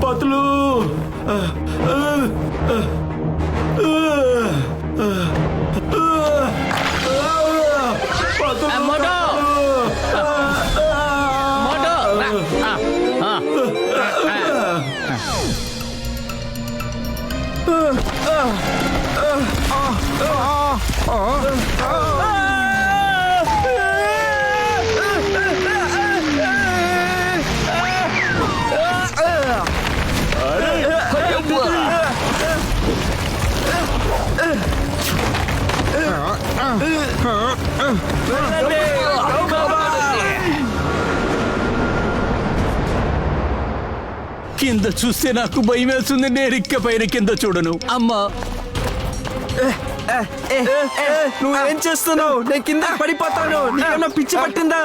పతులు.
కింద చూస్తే నాకు భయం వేస్తుంది. నేను ఇక్క పైన కింద చూడను. అమ్మా,
నువ్వేం చేస్తున్నావు? నేను కింద పడిపోతాను. నీకేమన్నా పిచ్చి పట్టిందా?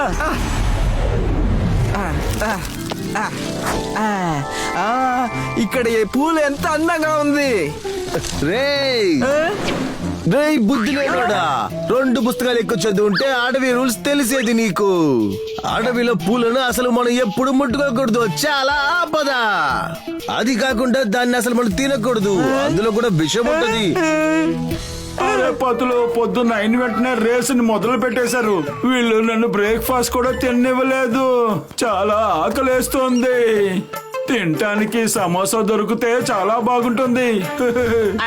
ఇక్కడ ఈ పూలు ఎంత అందంగా ఉంది.
రేయ్ రేయ్, బుద్ధి లేనోడా. 2 పుస్తకాలు ఎక్కువ చదువుంటే అడవి రూల్స్ తెలిసేది నీకు. అడవిలో పూలను అసలు మనం ఎప్పుడు ముట్టుకోకూడదు. చాలా ఆపద. అది కాకుండా దాన్ని అసలు మనం తినకూడదు. అందులో కూడా విషం ఉంటది.
అరే పతులు, పొద్దున్న అయిన వెంటనే రేసుని మొదలు పెట్టేశారు. వీళ్ళు నన్ను బ్రేక్ఫాస్ట్ కూడా తిననివ్వలేదు. చాలా ఆకలేస్తోంది. తినటానికి సమోసా దొరికితే చాలా బాగుంటుంది.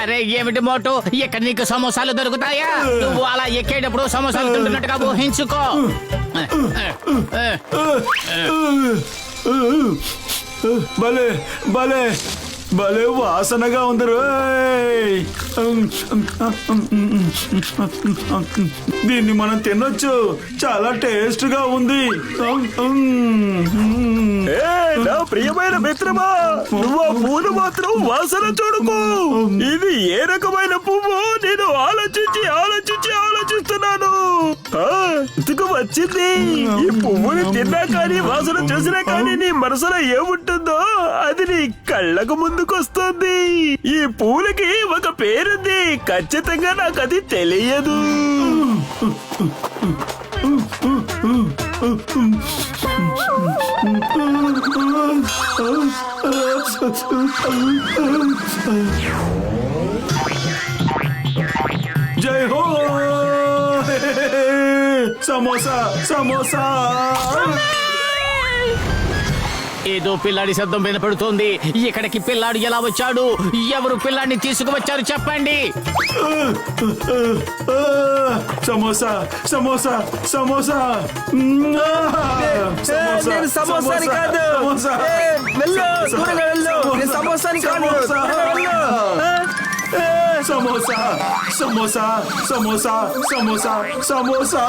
అరే ఏమిటి మోటు, ఇక్కడ నీకు సమోసాలు దొరుకుతాయా? నువ్వు అలా ఎక్కేటప్పుడు సమోసాలు తింటున్నట్టుగా ఊహించుకో.
భలే భలే భలే వాసనగా ఉంది రోయ్. దీన్ని మనం తినొచ్చు. చాలా టేస్ట్ గా ఉంది. నా ప్రియమైన మిత్రమా, నువ్వు ఆ పువ్వును మాత్రం వాసన చూడకు. ఇది ఏ రకమైన పువ్వు? నేను ఆలోచించి ఆలోచిస్తూ
అయిపోతున్నాను. ఎందుకు వచ్చింది ఈ పువ్వుని తిన్నా కానీ వాసన చూసినా కానీ నీ మనసులో ఏముంటుందో అది నీ కళ్ళకు ముందుకొస్తుంది. ఈ పువ్వులకి ఒక పేరుంది, ఖచ్చితంగా నాకు అది తెలియదు.
జై హో సమోసా సమోసా.
ఏదో పిల్లాడి శబ్దం వినపడుతోంది. ఇక్కడికి పిల్లాడు ఎలా వచ్చాడు? ఎవరు పిల్లాడిని తీసుకువచ్చారు చెప్పండి.
సమోసా సమోసా సమోసా.
నేను సమోసాని కాదు. వెళ్ళు, దూరంగా వెళ్ళు. నేను సమోసాని కాదు. వెళ్ళు.
సమోసా సమోసా సమోసా సమోసా సమోసా.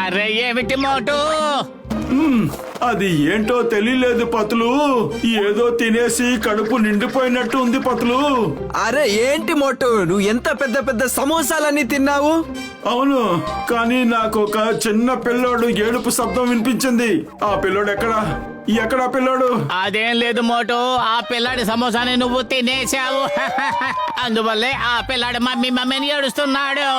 అరే ఏమిటి మోటు?
అది ఏంటో తెలియలేదు పతులు. ఏదో తినేసి కడుపు నిండిపోయినట్టు ఉంది పతులు.
అరే ఏంటి మోటు, నువ్వు ఎంత పెద్ద పెద్ద సమోసాలన్నీ తిన్నావు?
అవును, కానీ నాకు ఒక చిన్న పిల్లోడు ఏడుపు శబ్దం వినిపించింది. ఆ పిల్లోడు ఎక్కడా పిల్లోడు?
అదేం లేదు మోటు, ఆ పిల్లాడి సమోసాని నువ్వు తినేశావు. అందువల్లే ఆ పిల్లాడు మమ్మీ మమ్మీని ఏడుస్తున్నాడు.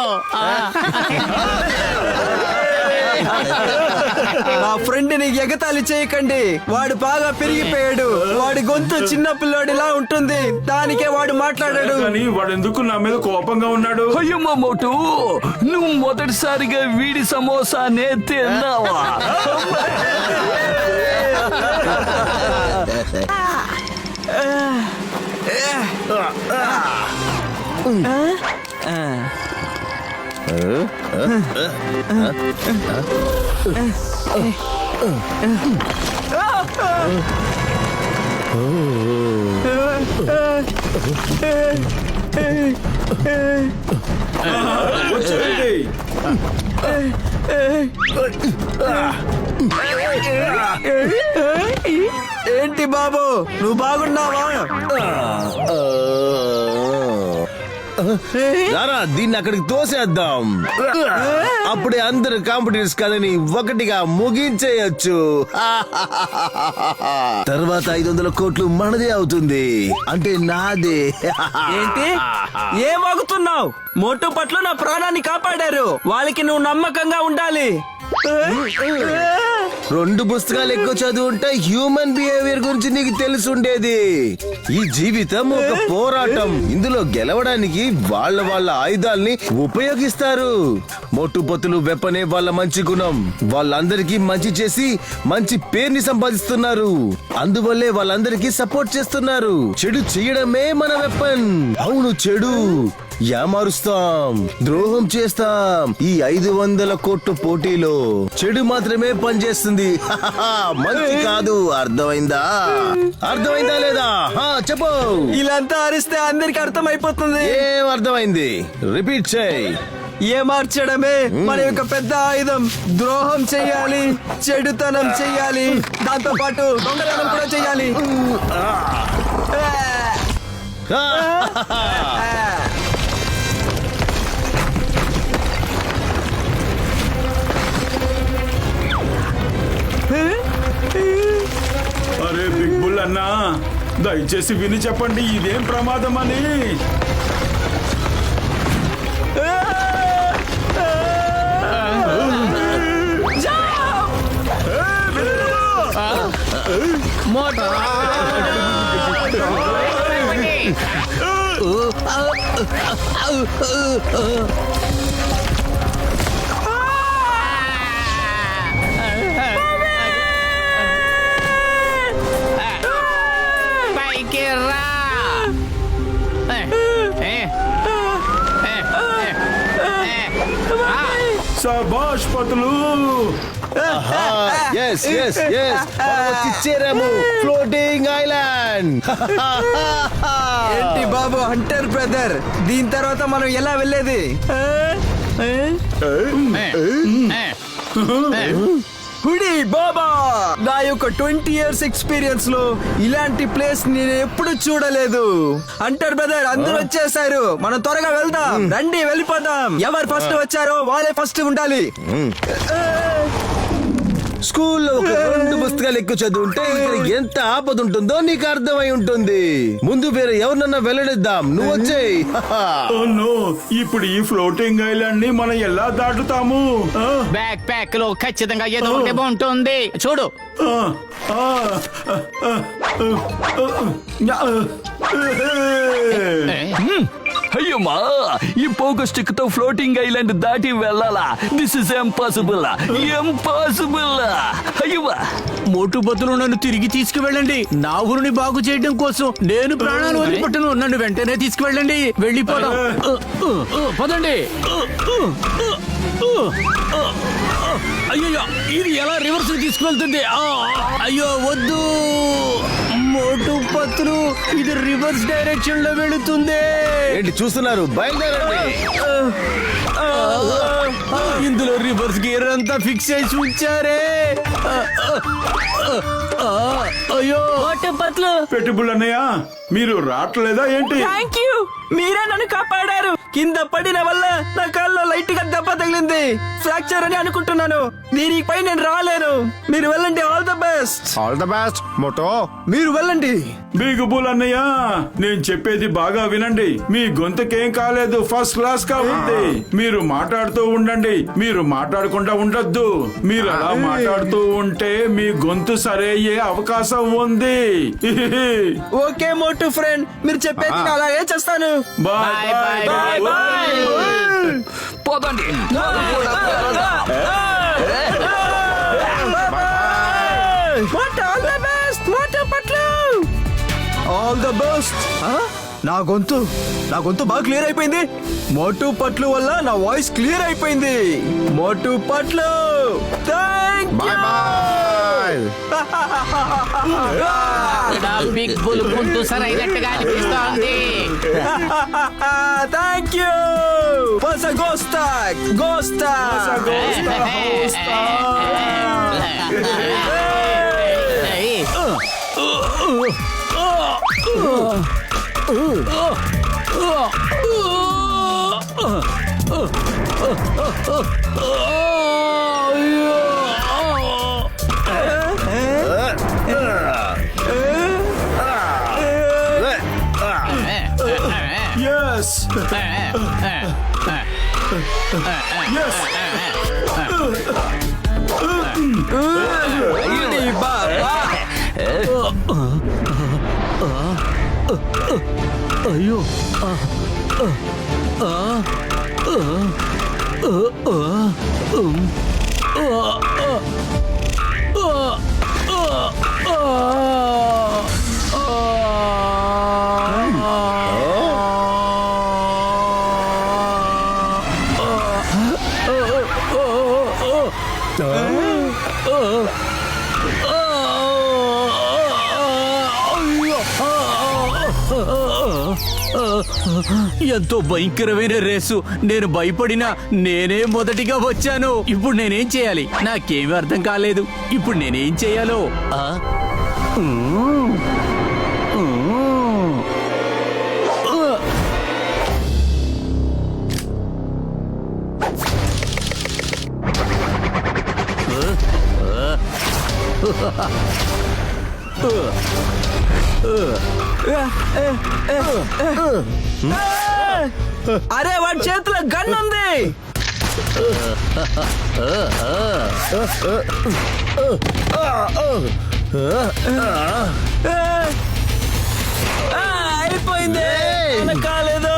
నా ఫ్రెండ్ ని ఎగతాళి చేయకండి. వాడు బాగా పెరిగిపోయాడు. వాడి గొంతు చిన్న పిల్లోడిలా ఉంటుంది, దానికే వాడు మాట్లాడాడు.
కానీ వాడు ఎందుకు నా మీద కోపంగా ఉన్నాడు?
అయ్యమ్మ మోటు, నువ్వు మొదటిసారిగా వీడి సమోసానే తిన్నావా?
వచ్చేయండి.
ఏంటి బాబు, నువ్వు బాగున్నావా?
రారా, దీన్ని అక్కడికి తోసేద్దాం. అప్పుడే అందరు కాంపిటీటర్స్ కదని ఒకటిగా ముగించేయచ్చు. తర్వాత 500 కోట్లు మనదే అవుతుంది, అంటే నాదే.
ఏంటి ఏం వాగుతున్నావు? మోటు పట్ల నా ప్రాణాన్ని కాపాడారు, వాళ్ళకి నువ్వు నమ్మకంగా ఉండాలి.
2 పుస్తకాలు ఎక్కువ చదువుంటే హ్యూమన్ బిహేవియర్ గురించి నీకు తెలుసుండేది. ఈ జీవితం ఒక పోరాటం. ఇందులో గెలవడానికి వాళ్ళ ఆయుధాల్ని ఉపయోగిస్తారు. మొట్టుపొత్తులు వెపనే వాళ్ళ మంచి గుణం. వాళ్ళందరికీ మంచి చేసి మంచి పేరుని సంపాదిస్తున్నారు. అందువల్లే వాళ్ళందరికీ సపోర్ట్ చేస్తున్నారు. చెడు చేయడమే మన వెపన్. అవును, చెడు యామారుస్తాం, ద్రోహం చేస్తాం. ఈ 500 కోట్ల పోటీలో చెడు మాత్రమే పనిచేస్తుంది, మంచి కాదు. అర్థమైందా? అర్థమైందా లేదా? చెప్పు.
ఇలాంతా అరిస్తే అందరికి అర్థమైపోతుంది.
ఏం అర్థమైంది? రిపీట్ చేయి.
ఏ మార్చడమే మన యొక్క పెద్ద ఆయుధం. ద్రోహం చెయ్యాలి, చెడుతనం చెయ్యాలి, దాంతో పాటు దొంగతనం కూడా చెయ్యాలి.
అరే బిగ్ బుల్ అన్నా, దయచేసి విని చెప్పండి, ఇదేం ప్రమాదం అని.
మోటు పైకి రా.
శభాష్ పతులు.
ఎస్ ఎస్ ఎస్, చేరాము ఫ్లోటింగ్ ఐలాండ్.
ఏంటి బాబు హంటర్ బ్రదర్, దీని తర్వాత మనం ఎలా వెళ్ళేది? హుడీ బాబా, నా యొక్క 20 years ఎక్స్పీరియన్స్ లో ఇలాంటి ప్లేస్ నేను ఎప్పుడు చూడలేదు. అంటారు బ్రదర్, అందరూ వచ్చేసారు, మనం త్వరగా వెళ్దాం. రండి వెళ్ళిపోదాం. ఎవరు ఫస్ట్ వచ్చారో వాళ్ళే ఫస్ట్ ఉండాలి.
స్కూల్లో ఒక 2 పుస్తకాలు ఎక్కువ చదువుంటే ఇక్కడ ఎంత ఆపద ఉంటుందో నీకు అర్థమై ఉంటుంది. ముందు వేరే ఎవరినన్నా వెళ్ళనిద్దాం, నువ్వు వచ్చేయ్.
ఓ నో, ఇప్పుడు ఈ ఫ్లోటింగ్ ఐలాండ్ ని మనం ఎలా దాటుతాము?
బ్యాక్ ప్యాక్ లో ఖచ్చితంగా ఏదో ఒకటి బాగుంటుంది. చూడు,
అయ్యమ్మా, ఈ పోగో స్టిక్ తో ఫ్లోటింగ్ ఐలాండ్ దాటి వెళ్ళాలా? This is impossible, impossible. అయ్యమ్మా,
మోటు బతులు నన్ను తిరిగి తీసుకువెళ్ళండి. నా ఊరిని బాగు చేయడం కోసం నేను ప్రాణాలు వదిలిపెట్టను. నన్ను వెంటనే తీసుకువెళ్ళండి. వెళ్ళిపోదాం. పదండి. అయ్యో, ఇది ఎలా రివర్స్ తీసుకువెళ్తుంది? అయ్యో వద్దు మోటు పత్రు, ఇది రివర్స్ డైరెక్షన్ లో వెళుతుంది.
ఏంటి చూస్తున్నారు? బయలుదేరండి.
ఇందులో రివర్స్ గేర్ అంతా ఫిక్స్ చేసి ఉంచారే. అయ్యో
పెట్టుబుల్ అన్నయ్య, మీరు రావట్లేదా ఏంటి?
థ్యాంక్ యూ, మీరే నన్ను కాపాడారు. కింద పడిన వల్ల నా కాల్లో లైట్ గా దెబ్బ తగిలింది. ఫ్రాక్చర్ అని అనుకుంటున్నాను. దీనిపై నేను రాలేను. మీరు వెళ్ళండి. All the best.
All the best Moto.
మీరు వెళ్ళండి.
బిగ్ బుల్ అన్నయ్య, నేను చెప్పేది బాగా వినండి. మీ గొంతుకేం కాలేదు, ఫస్ట్ క్లాస్ గా ఉంది. మీరు మాట్లాడుతూ ఉండండి, మీరు మాట్లాడకుండా ఉండొద్దు. మీరు అలా మాట్లాడుతూ ఉంటే మీ గొంతు సరయ్యే అవకాశం ఉంది.
ఓకే మోటు ఫ్రెండ్, మీరు చెప్పేది నేను అలాగే చేస్తాను.
Bye bye bye bye.
పోదండి.
All the best Motu Patlu. All the best. నా గొంతు బాగా క్లియర్ అయిపోయింది. మోటు పట్లు వల్ల నా వాయిస్ క్లియర్ అయిపోయింది. మోటు పట్లు, థ్యాంక్
బిగ్ బుల్ గొంతు సరైనట్టుగా అనిపిస్తోంది.
Thank you. గోస్తా.
Yes. Yes.
అయ్యో, ఎంతో భయంకరమైన రేసు. నేను భయపడినా నేనే మొదటిగా వచ్చాను. ఇప్పుడు నేనేం చేయాలి? నాకేమీ అర్థం కాలేదు. ఇప్పుడు నేనేం చేయాలో?
అరే, వాడి చేతిలో గన్ ఉంది. అయిపోయింది. కాలేదు.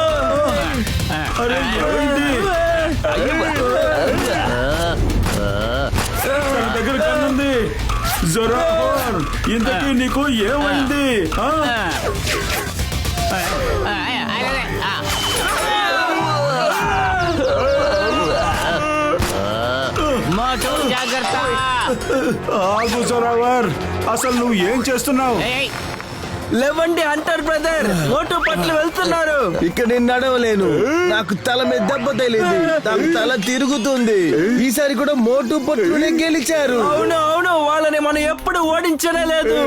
అరే ఏమైంది? తన దగ్గర కన్నుంది. జొరాబర్, ఇంతకీ నీకు ఏమైంది?
జాగ్రత్త.
ఆగు జొరాబర్, అసలు నువ్వు ఏం చేస్తున్నావు?
లేవండి హంటర్ బ్రదర్, మోటు పట్లు వెళ్తున్నారు.
ఇక్కడ నేను నడవలేను, నాకు తల మీద దెబ్బ తగిలింది, నాకు తల తిరుగుతుంది. ఈసారి కూడా మోటు పట్లునే గెలిచారు.
అవును అవును, వాళ్ళని మనం ఎప్పుడు ఓడించనే లేదు.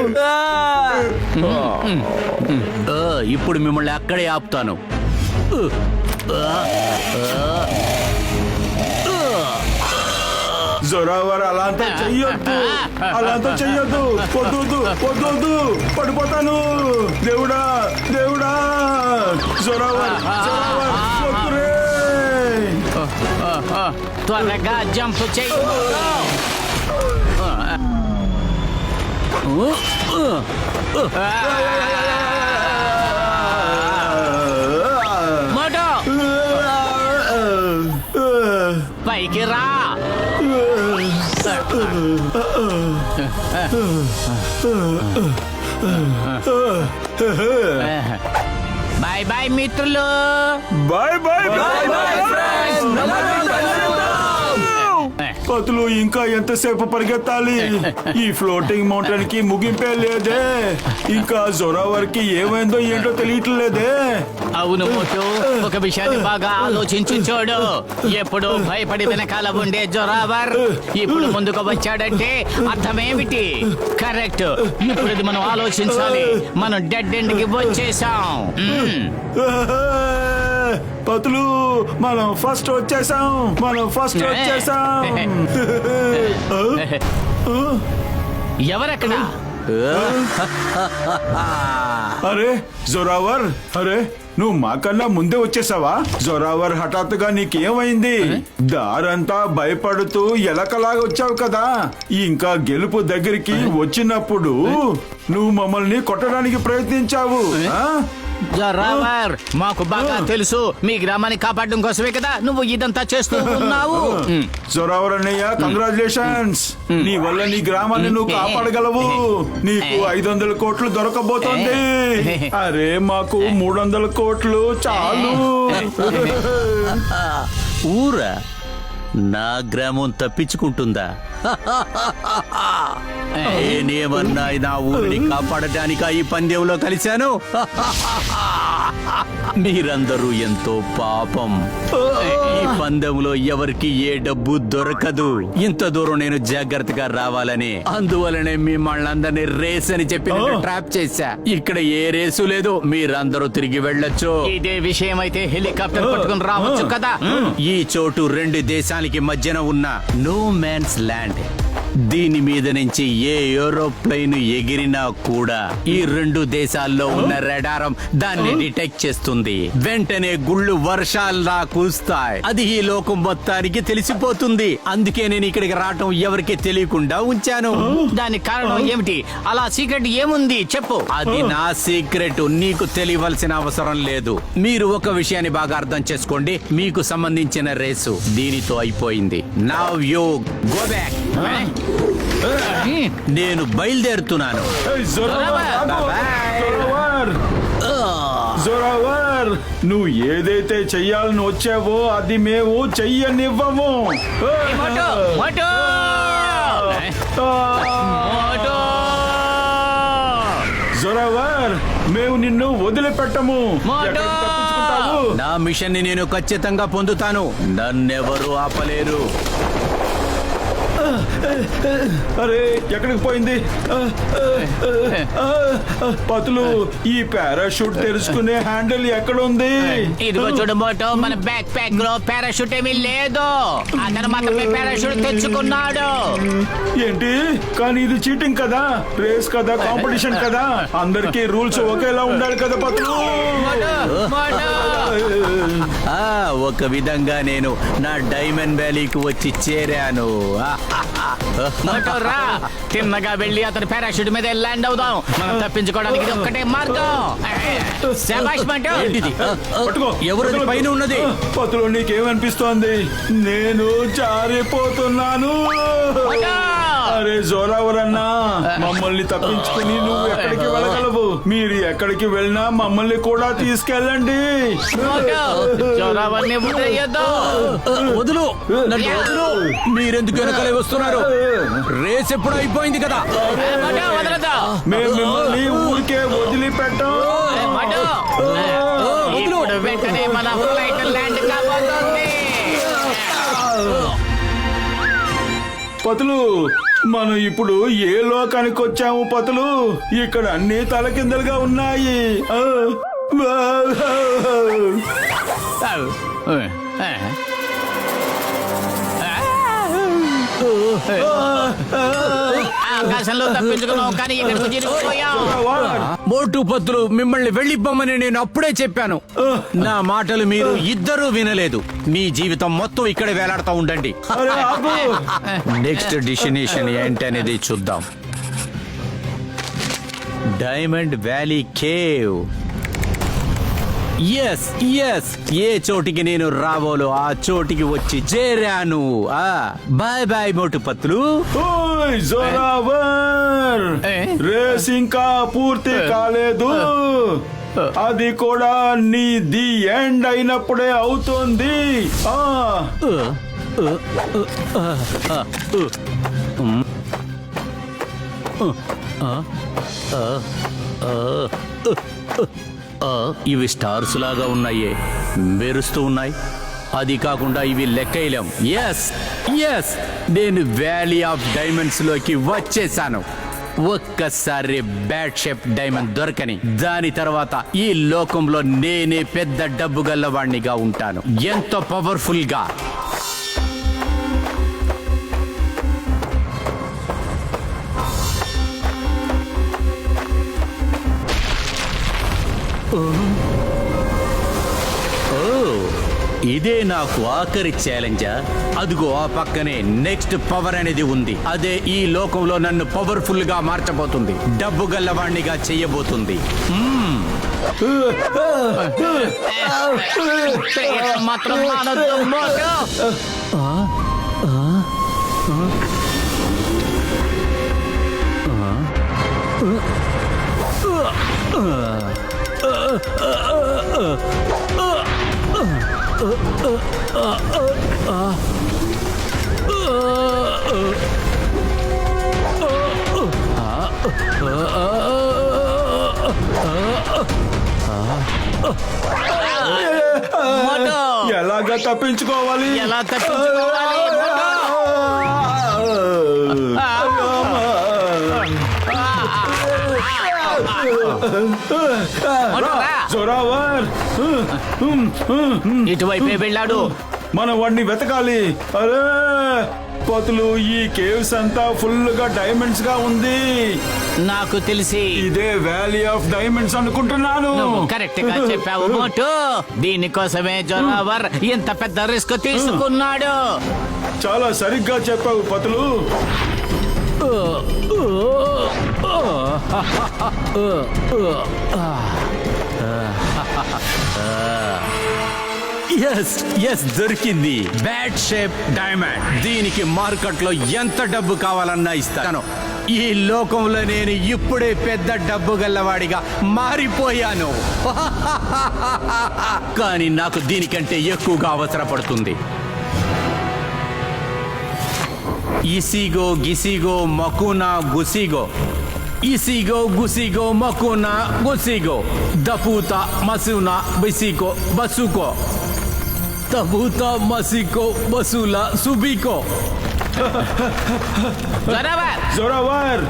ఇప్పుడు మిమ్మల్ని అక్కడే ఆపుతాను.
జొరావర్ అలా అంతా చెయ్యొద్దు, అలా అంతా చెయ్యొద్దు. వద్దు వద్దు, పడిపోతాను. దేవుడా దేవుడా, జొరావర్ వద్దురే.
త్వరగా జంప్ చెయ్యి. మోటో పైకి రా. బాయ్ బాయ్ మిత్రులు.
బాయ్ బాయ్ బాయ్ బాయ్
పతులు ఇంకా ఎంతసేపు పరిగెత్తాలి? ఈ ఫ్లోటింగ్ మౌంటైన్ కి ముగింపే లేదే. ఇంకా జొరావర్ కి ఏమైందో ఏంటో తెలియట్లేదే.
అవును మోటు, ఒక విషయాన్ని బాగా ఆలోచించి చూడు. ఎప్పుడు భయపడి వెనకాల ఉండే జొరావర్ ఇప్పుడు ముందుకు వచ్చాడంటే అర్థమేమిటి? కరెక్ట్. ఇప్పుడు ఇది మనం ఆలోచించాలి. మనం డెడ్ ఎండ్ కి వచ్చేసాం.
పతులు మనం ఫస్ట్ వచ్చేసాం.
ఎవరక్కడ?
అరే జొరావర్, అరే నువ్వు మాకన్నా ముందే వచ్చేసావా? జొరావర్, హఠాత్తుగా నీకేమైంది? దారంతా భయపడుతూ ఎలకలాగా వచ్చావు కదా. ఇంకా గెలుపు దగ్గరికి వచ్చినప్పుడు నువ్వు మమ్మల్ని కొట్టడానికి ప్రయత్నించావు.
జొరావర్, మాకు బాగా తెలుసు మీ గ్రామాన్ని కాపాడడం కోసమే కదా నువ్వు ఇదంతా చేస్తూ ఉన్నావు.
జొరావర్ అన్నయ్య, కంగ్రాచులేషన్స్. నీ వల్ల నీ గ్రామాన్ని నువ్వు కాపాడగలవు. నీకు 500 కోట్లు దొరకబోతోంది. అరే మాకు 300 కోట్లు చాలు.
ఊరా నా గ్రామం తప్పించుకుంటుందా? నేనేమన్నా నా ఊరిని కాపాడటానికి ఈ పందెంలో కలిశాను. మీరందరూ ఎంతో పాపం. ఈ పందెంలో ఎవరికి ఏ డబ్బు దొరకదు. ఇంత దూరం నేను జాగ్రత్తగా రావాలని, అందువలనే మిమ్మల్ని అందరినీ రేస్ అని చెప్పి ట్రాప్ చేశా. ఇక్కడ ఏ రేసు లేదు, మీరందరూ తిరిగి వెళ్ళొచ్చు. ఇదే విషయం అయితే హెలికాప్టర్ పట్టుకుని రావచ్చు కదా. ఈ చోటు 2 దేశాలకి మధ్యన ఉన్న నో మ్యాన్స్ ల్యాండ్. దీని మీద నుంచి ఏ ఏరోప్లేన్ ఎగిరినా కూడా ఈ 2 దేశాల్లో ఉన్న రడారం దాన్ని డిటెక్ట్ చేస్తుంది. వెంటనే గుళ్ళు వర్షాల్లా కూస్తాయి. అది ఈ లోకం మొత్తానికి తెలిసిపోతుంది. అందుకే నేను ఇక్కడికి రావటం ఎవరికి తెలియకుండా ఉంచాను. దానికి కారణం ఏమిటి? అలా సీక్రెట్ ఏముంది చెప్పు. అది నా సీక్రెట్, నీకు తెలియవలసిన అవసరం లేదు. మీరు ఒక విషయాన్ని బాగా అర్థం చేసుకోండి. మీకు సంబంధించిన రేసు దీనితో అయిపోయింది. Now you go back. నేను బయలుదేరుతున్నాను.
జొరావర్, నువ్వు ఏదైతే చెయ్యాలని వచ్చావో అది మేము చెయ్యనివ్వము. జొరావర్, మేము నిన్ను వదిలిపెట్టము. ఎక్కడికి తప్పించుకుంటావు?
నా మిషన్ ని నేను ఖచ్చితంగా పొందుతాను. నన్నెవరూ ఆపలేరు.
అరే ఎక్కడికి పోయింది? పతులు, ఈ పారాషూట్ తెరుచుకునే హ్యాండిల్ ఎక్కడ ఉంది?
ఇదిగో చూడు మోటో, మన బ్యాక్ ప్యాక్ లో పారాషూట్ ఏమీ లేదు. అతను మాత్రమే పారాషూట్ తెచ్చుకున్నాడు.
ఏంటి? కానీ ఇది చీటింగ్ కదా, రేస్ కదా, కాంపిటీషన్ కదా. అందరికీ రూల్స్ ఒకేలా ఉండాలి కదా పతులు.
ఒక విధంగా నేను నా డైమండ్ వ్యాలీకి వచ్చి చేరాను. రా, తిన్నగా వెళ్ళి అతని పారాషూట్ మీద ల్యాండ్ అవుదాం. మనం తప్పించుకోవడానికి ఇది ఒక్కటే మార్గం. శభాష్ మోటో.
పట్టుకో.
ఎవరు పైన ఉన్నది?
పతులు, నీకేమనిపిస్తోంది? నేను జారిపోతున్నాను. అరే జోరావరన్నా, మమ్మల్ని తప్పించుకుని నువ్వు ఎక్కడికి వెళ్ళగలవు? మీరు ఎక్కడికి వెళ్ళినా మమ్మల్ని కూడా తీసుకెళ్ళండి.
జోరావర్ని వదిలేయొద్దు. వదులు, నన్ను వదులు. మీరెందుకు వెనకాలే వస్తున్నారు? రేస్ ఎప్పుడు అయిపోయింది కదా.
వదలదా
మేము మిమ్మల్ని ఊరికే వదిలిపెట్టాం.
ఇప్పుడు వెంటనే మన ఫ్లైట్ ల్యాండ్ కాబోతోంది.
పతులు, మనం ఇప్పుడు ఏ లోకానికి వచ్చాము పతులు? ఇక్కడ అన్ని తలకిందలుగా ఉన్నాయి.
ఆకాశంలో తప్పించుకున్నాం కానీ ఇక్కడికి చిరిగిపోయాం.
మోటు పత్తులు, మిమ్మల్ని వెళ్ళిపోమని నేను అప్పుడే చెప్పాను. నా మాటలు మీరు ఇద్దరూ వినలేదు. మీ జీవితం మొత్తం ఇక్కడ వేలాడుతూ ఉండండి.
అరే ఆగు.
నెక్స్ట్ డెస్టినేషన్ ఏంటనేది చూద్దాం. Diamond valley cave. Yes yes, ఏ చోటికి నేను రావాలో ఆ చోటికి వచ్చి చేరాను. Bye bye Motu Patlu.
ఓయ్ జోరావర్, రేస్ ఇంకా పూర్తి కాలేదు. అది కూడా నీ ది ఎండ్ అయినప్పుడే అవుతుంది.
ఇవి స్టార్స్ లాగా ఉన్నాయే, మెరుస్తూ ఉన్నాయి. అది కాకుండా ఇవి లెక్కలేం. ఎస్ ఎస్, నేను వ్యాలీ ఆఫ్ డైమండ్స్ లోకి వచ్చేసాను. ఒక్కసారి బ్యాడ్ షేప్ డైమండ్ దొరకని దాని తర్వాత ఈ లోకంలో నేనే పెద్ద డబ్బు గల్లవాణ్ణిగా ఉంటాను. ఎంతో పవర్ఫుల్ గా. ఇదే నాకు ఆఖరి ఛాలెంజా? అదిగో ఆ పక్కనే నెక్స్ట్ పవర్ అనేది ఉంది. అదే ఈ లోకంలో నన్ను పవర్ఫుల్ గా మార్చబోతుంది, డబ్బు గల్లవాణ్ణిగా చెయ్యబోతుంది.
మాత్రం మానొద్దు మోటు.
ఎలాగా తప్పించుకోవాలి?
ఎలా తప్పించుకోవాలి?
జోరావర్,
ఇటువైపే వెళ్ళాడు.
మనం వాడిని వెతకాలి. అరే పతులు, ఈ కేవ్స్ అంతా ఫుల్ గా డైమండ్స్ గా ఉంది.
నాకు తెలిసి
ఇదే వ్యాలీ ఆఫ్ డైమండ్స్ అనుకుంటున్నాను.
నువ్వు కరెక్ట్ గా చెప్పావు మోటు. దీనికోసమే జోరావర్ ఇంత పెద్ద రిస్క్ తీసుకున్నాడు.
చాలా సరిగ్గా చెప్పావు పతులు.
ఎస్ ఎస్, దొరికింది. Bad shape diamond. దీనికి మార్కెట్ లో ఎంత డబ్బు కావాలన్నా ఇస్తాను. ఈ లోకంలో నేను ఇప్పుడే పెద్ద డబ్బు గల్లవాడిగా మారిపోయాను. కానీ నాకు దీనికంటే ఎక్కువగా అవసరపడుతుంది. ఇసిగో గిసిగో మకునా గుసిగో, ఇసిగో గుసిగో మకునా గుసిగో, దపూతా మసునా బిసికో బసుకో, తబూతా మసికో బసులా సుబికో.
జోరావర్,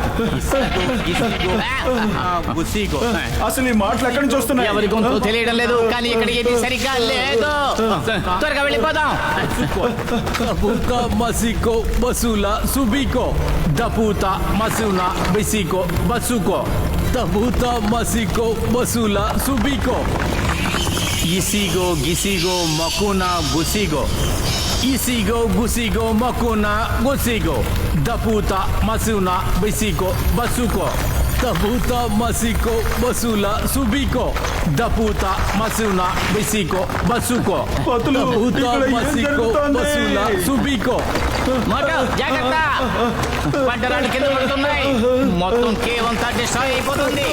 గుసిగో.
అసలు ఈ మాటలు ఎక్కడి నుంచి వస్తున్నాయి?
ఎవరి గొంతు తెలియడం లేదు, కానీ ఇక్కడ ఏది సరిగ్గా లేదు. త్వరగా వెళ్ళిపోదాం.
దపూతా మసికో బసులా సుబికో, దపూతా మసునా బిసికో బసుకో, తబూతా మసికో బసులా సుబికో. ఇసిగో గిసిగో మకునా గుసిగో, ఇసిగో గుసిగో మకునా గుసిగో, దపూతా మసునా బిసికో బసుకో, Daputa Masiko Basula Subiko Daputa Masuna Bisiko Basuko
పతులు,
Daputa
ఇక్కడ ఏం
Masiko
జరుగుతోంది?
Basula Subiko
మోటు జాగ్రత్త పంటరాలు కింద పడుతున్నాయి మొత్తం కేవంతా డిస్ట్రాయ్ అయిపోతుంది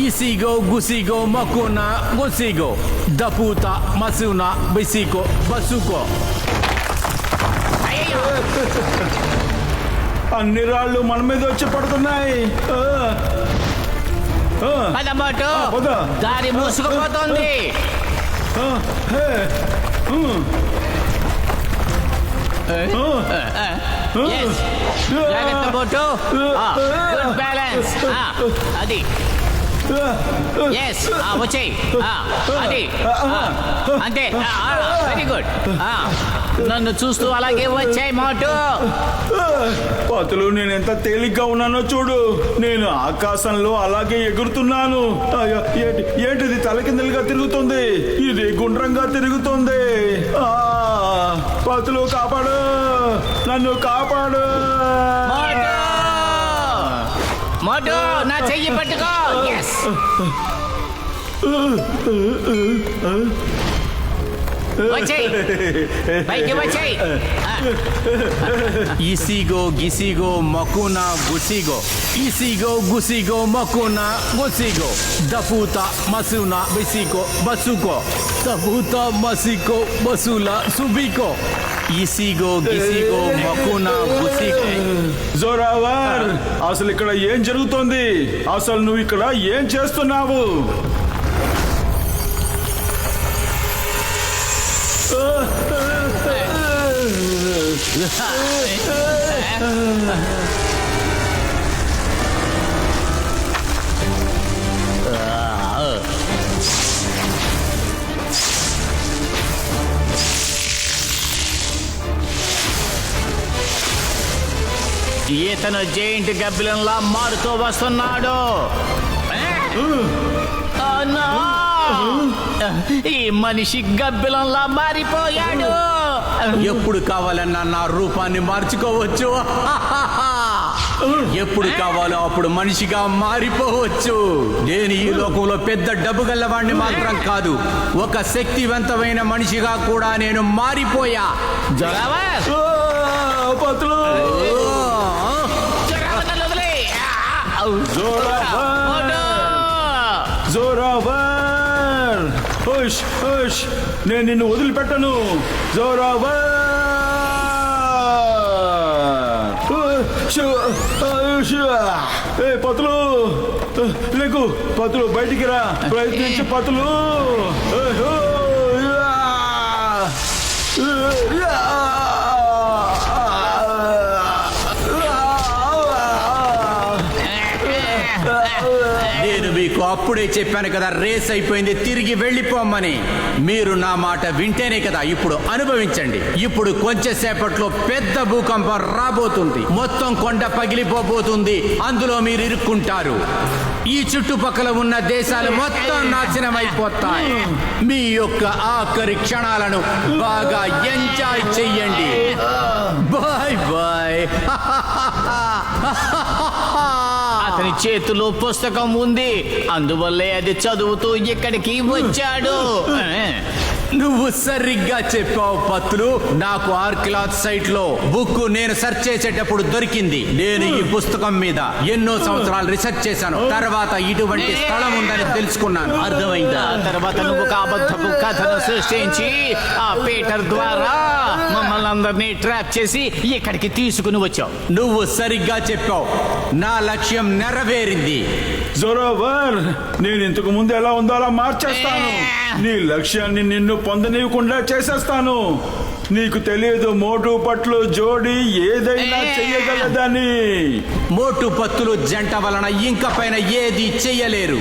Isigo Gusigo Makuna Gusigo Daputa Masuna Bisiko Basuko
అయ్యో
అన్ని రాళ్ళు మన మీద వచ్చి పడుతున్నాయి.
పద మోటు
పద.
దారి మూసుకుపోతుంది Yes. జాగ్రత్త మోటు గుడ్ బ్యాలెన్స్ అది ఎస్ వచ్చేయి అది అంతే వెరీ గుడ్ నన్ను చూస్తూ అలాగే వచ్చాయి మోటు
పతులు, నేను ఎంత తేలిగ్గా ఉన్నానో చూడు. నేను ఆకాశంలో అలాగే ఎగురుతున్నాను. అయ్యో, ఏంటిది తలకిందలుగా తిరుగుతుంది? ఇది గుండ్రంగా తిరుగుతుంది. పతులు, కాపాడు, నన్ను కాపాడు.
మోటు నా చెయ్యి పట్టుకో ఎస్ వచ్చేయి పైకి వచ్చేయి
Isigo Gisigo Makuna Gusigo Isigo Gusigo Makuna Gusigo Daputa Masuna Bisiko Basuko Daputa Masiko Basula Subiko Isigo Gisigo Makuna Gusigo
Zorawar, అసలు ఇక్కడ ఏం జరుగుతోంది? అసలు నువ్వు ఇక్కడ ఏం చేస్తున్నావు?
ఈతను జైంట్ గబ్బిలంలా మారుతూ వస్తున్నాడు Oh, no! ఈ మనిషి గబ్బిలంలా మారిపోయాడు
ఎప్పుడు కావాలన్నా నా రూపాన్ని మార్చుకోవచ్చు ఎప్పుడు కావాలో అప్పుడు మనిషిగా మారిపోవచ్చు. నేను ఈ లోకంలో పెద్ద డబ్బు గల్లవాడిని మాత్రం కాదు, ఒక శక్తివంతమైన మనిషిగా కూడా నేను మారిపోయా.
జోరావర్!
పతులు,
జోరావర్ని వదిలేయ్.
జోరావర్, జోరావర్, హుష్ హుష్, నేను నిన్ను వదిలిపెట్టను. జోరావర్, ఏ పతులు, లేకు పతులు, బయటికి రా, ప్రయత్నించు పతులు.
నేను మీకు అప్పుడే చెప్పాను కదా, రేస్ అయిపోయింది, తిరిగి వెళ్ళిపోమని. మీరు నా మాట వింటేనే కదా ఇప్పుడు అనుభవించండి. ఇప్పుడు కొంచెం సేపట్లో పెద్ద భూకంపం రాబోతుంది, మొత్తం కొండ పగిలిపోబోతుంది, అందులో మీరు ఇరుక్కుంటారు. ఈ చుట్టుపక్కల ఉన్న దేశాలు మొత్తం నాశనం అయిపోతాయి. మీ యొక్క ఆఖరి క్షణాలను బాగా ఎంజాయ్ చెయ్యండి. Bye bye.
అతని చేతిలో పుస్తకం ఉంది, అందువల్లే అది చదువుతూ ఇక్కడికి వచ్చాడు.
నువ్వు సరిగ్గా చెప్పావు పత్రు. నాకు ఆర్కిలాజ్ సైట్ లో బుక్ నేను సెర్చ్ చేసేటప్పుడు దొరికింది. నేను ఈ పుస్తకం మీద ఎన్నో సంవత్సరాలు రీసెర్చ్ చేశాను. తర్వాత ఇటువంటి స్థలం ఉందని తెలుసుకున్నాను.
అర్థమైందా? తర్వాత నువ్వు ఒక అబద్ధపు కథను సృష్టించి ఆ పీటర్ ద్వారా మమ్మల్ని అందరినీ ట్రాప్ చేసి ఇక్కడికి తీసుకుని వచ్చావు.
నువ్వు సరిగ్గా చెప్పావు, నా లక్ష్యం నెరవేరింది.
జోరావర్, నేను ఇంతకు ముందు ఎలా ఉందో అలా మార్చేస్తాను. నీ లక్ష్యాన్ని నిన్ను పొందనీయకుండా చేసేస్తాను. నీకు తెలియదు, మోటు పట్లు జోడి ఏదైనా చెయ్యగలదని.
మోటు పత్తులు జంట వలన ఇంక పైన ఏది చెయ్యలేరు.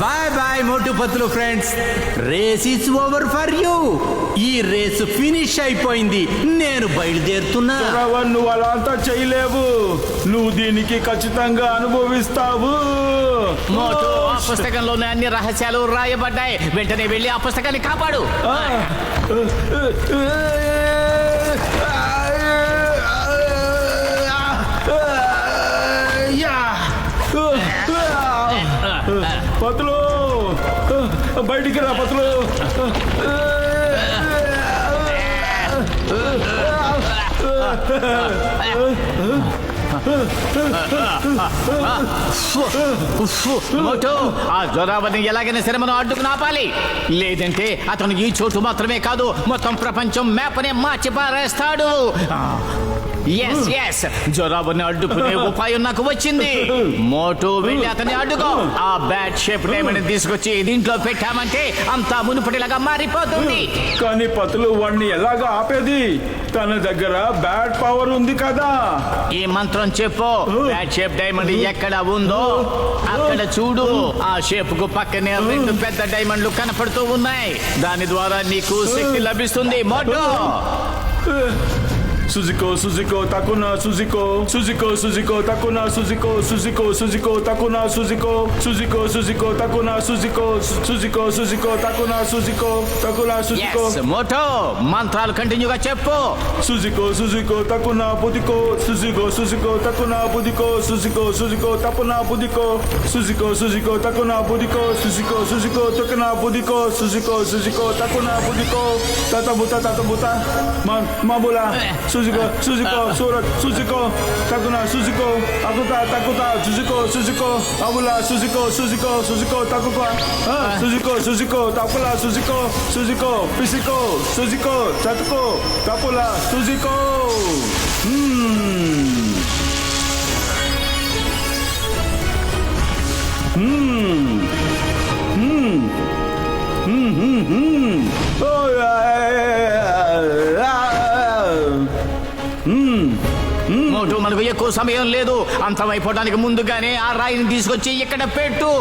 Bye bye Motu Patlu friends, race is over for you. ఈ రేస్ ఫినిష్ అయిపోయింది, నేను బయలుదేరుతున్నా.
జోరావర్, నువ్వు అలా అంతా చేయలేవు. నువ్వు దీనికి ఖచ్చితంగా అనుభవిస్తావు.
మోటు, ఆ పుస్తకంలోనే అన్ని రహస్యాలు రాయబడ్డాయి. వెంటనే వెళ్ళి ఆ పుస్తకాన్ని కాపాడు.
పతులు బయటికి రా పతులు.
మోటో, ఆ జొరాబర్ని ఎలాగైనా సరే మనం అడ్డుకుని ఆపాలి. లేదంటే అతను ఈ చోటు మాత్రమే కాదు, మొత్తం ప్రపంచం మ్యాప్నే మార్చి పారేస్తాడు. ఎస్ ఎస్, జొరాబర్ని అడ్డుకునే ఉపాయం నాకు వచ్చింది. మోటో, వెళ్ళి అతన్ని అడ్డుకో. ఆ బ్యాట్ షేప్ డైమండ్ తీసుకొచ్చి దీంట్లో పెట్టామంటే అంతా మునుపటిలాగా మారిపోతుంది.
కానీ పతులు వాడిని ఎలాగా ఆపేది? తన దగ్గర బ్యాడ్ పవర్ ఉంది కదా.
ఈ మంత్రం చెప్పు. బ్యాట్ షేప్ డైమండ్ ఎక్కడ ఉందో అక్కడ చూడు. ఆ షేప్ కు పక్కనే 2 పెద్ద డైమండ్లు కనపడుతూ ఉన్నాయి. దాని ద్వారా నీకు శక్తి లభిస్తుంది. మోటో,
సుజుకో సుజుకో తకునా సుజుకో సుజుకో సుజుకో తకునా సుజుకో సుజుకో సుజుకో తకునా సుజుకో సుజుకో సుజుకో తకునా సుజుకో సుజుకో సుజుకో తకునా సుజుకో తకునా సుజుకో.
yes, మోటో, మంత్రాలు కంటిన్యూగా చెప్పు.
సుజుకో సుజుకో తకునా బుదికో సుజుకో సుజుకో తకునా బుదికో సుజుకో సుజుకో తకునా బుదికో సుజుకో సుజుకో తకునా బుదికో సుజుకో సుజుకో తకునా బుదికో సుజుకో సుజుకో తకునా బుదికో తతబుత మాబులా సుజుకో సుజుకో సూరత్ సుజుకో తకునా సుజుకో తకుతా సుజుకో సుజుకో అబులా సుజుకో సుజుకో సుజుకో తకుకో సుజుకో సుజుకో తపులా సుజుకో సుజుకో పిసికో సుజుకో తతుకో తపులా సుజుకో.
మోటో, మనకు ఎక్కువ సమయం లేదు. అంతమైపోవడానికి ముందుగానే ఆ రాయిని తీసుకొచ్చి ఇక్కడ పెట్టు.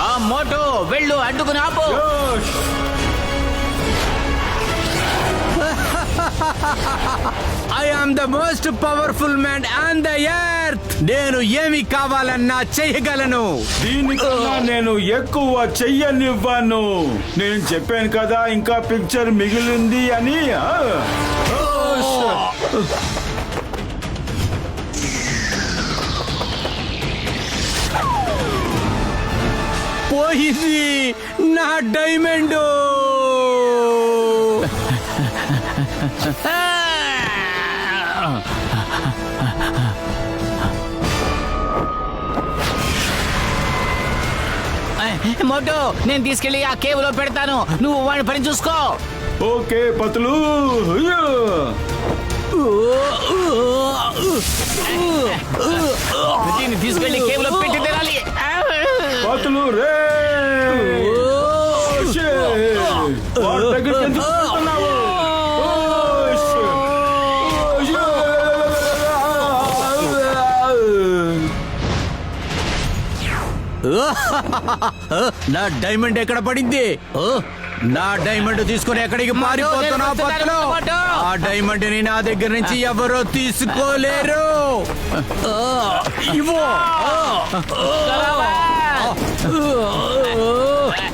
ఆ మోటో, వెళ్ళు, అడ్డుకుని ఆపు. I am the most powerful man on the earth. నేను ఏమి కావాలన్నా చేయగలను.
దీనికన్నా నేను ఎక్కువ చెయ్యనివ్వను. నేను చెప్పాను కదా ఇంకా పిక్చర్ మిగిలింది అని.
పోయింది నా డైమండ్. మోటో, నేను తీసుకెళ్లి ఆ కేవ్ లో పెడతాను. నువ్వు వాడి పని చూసుకో.
ఓకే పతులు.
దీన్ని తీసుకెళ్లి కేవ్ లో పెట్టి తినాలి.
పతులు రే వాడి దగ్గరికి ఎందుకు వెళ్తున్నావు?
నా డైమండ్ ఎక్కడ పడింది? నా డైమండ్ తీసుకుని ఎక్కడికి పారిపోతున్నావు పత్తులు? ఆ డైమండ్ ని నా దగ్గర నుంచి ఎవరో తీసుకోలేరు. ఇవ్వు,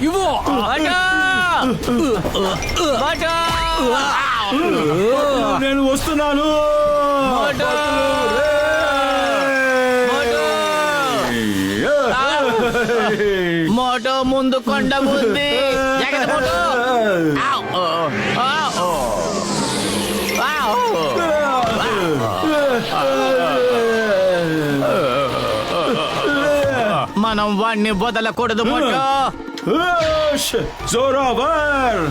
ఇవ్వు.
నేను వస్తున్నాను.
మోటో, ముందు కొండ ఉంది. మనం వాణ్ణి వదలకూడదు మోటో.
జోరావర్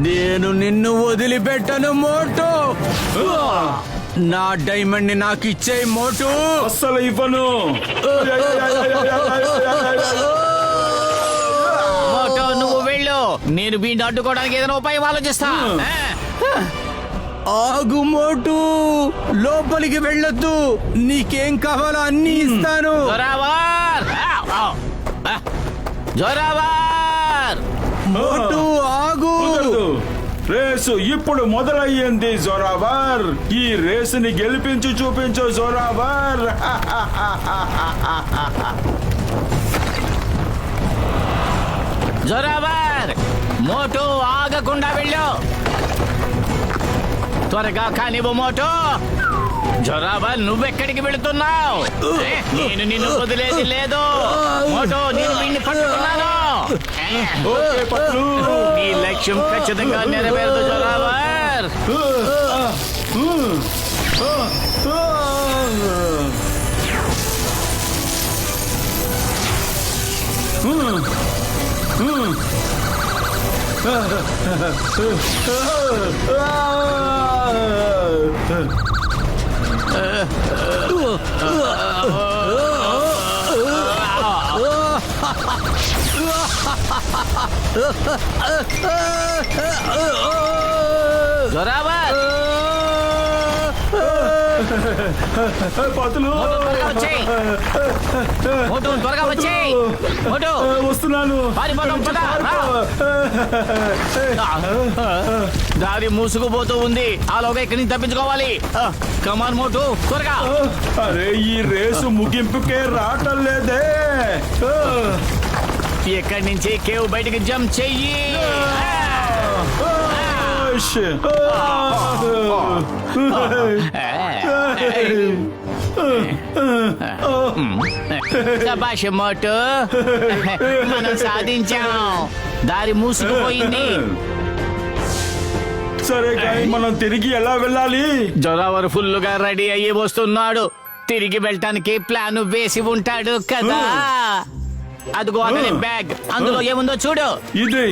నేను నిన్ను వదిలిపెట్టను మోటో. నా డైమండ్ ని నాకు ఇచ్చే మోటో.
అస్సలు ఇవ్వను.
మోటో, నువ్వు వెళ్ళు. నేను వీడిని అడ్డుకోవడానికి ఏదైనా ఉపాయం ఆలోచిస్తా. ఆగు మోటు, లోపలికి వెళ్ళొద్దు. నీకేం కావాలో అన్ని ఇస్తాను. జోరావర్, మోటు ఆగు.
రేసు ఇప్పుడు మొదలయ్యింది జోరావర్. ఈ రేసుని గెలిపించి చూపించు జోరావర్.
జోరావర్, మోటు ఆగకుండా వెళ్ళు. త్వరగా కానివ్వు మోటు. జోరావర్, నువ్వెక్కడికి వెళుతున్నావు? నేను నిన్ను వదిలేది లేదు. మోటు, నేను వీడిని పట్టుకున్నాను.
ఓకే పట్లు.
నీ లక్ష్యం ఖచ్చితంగా నెరవేరదు జోరావర్. జోరావర్,
పతులు
త్వరగా వచ్చేయ్. మోటు, త్వరగా వచ్చేయ్. మోటు,
వస్తున్నాను.
పారిపోదాం, పద, రా. దారి మూసుకుపోతూ ఉంది. ఆలోగా ఇక్కడి నుంచి తప్పించుకోవాలి. కమాన్ మోటు, త్వరగా.
అరే, ఈ రేసు ముగింపుకే రావటం లేదే.
ఇక్కడి నుంచి కేవ్ బయటికి జంప్ చెయ్యి. శభాష్ మోటు, మనం సాధించాం. దారి మూసుకుపోయింది.
సరే కానీ మనం తిరిగి ఎలా వెళ్ళాలి?
జోరావర్ ఫుల్ గా రెడీ అయ్యి వస్తున్నాడు. తిరిగి వెళ్ళటానికి ప్లాన్ వేసి ఉంటాడు కదా. అదిగో అతని బ్యాగ్, అందులో ఏముందో చూడు.
ఇది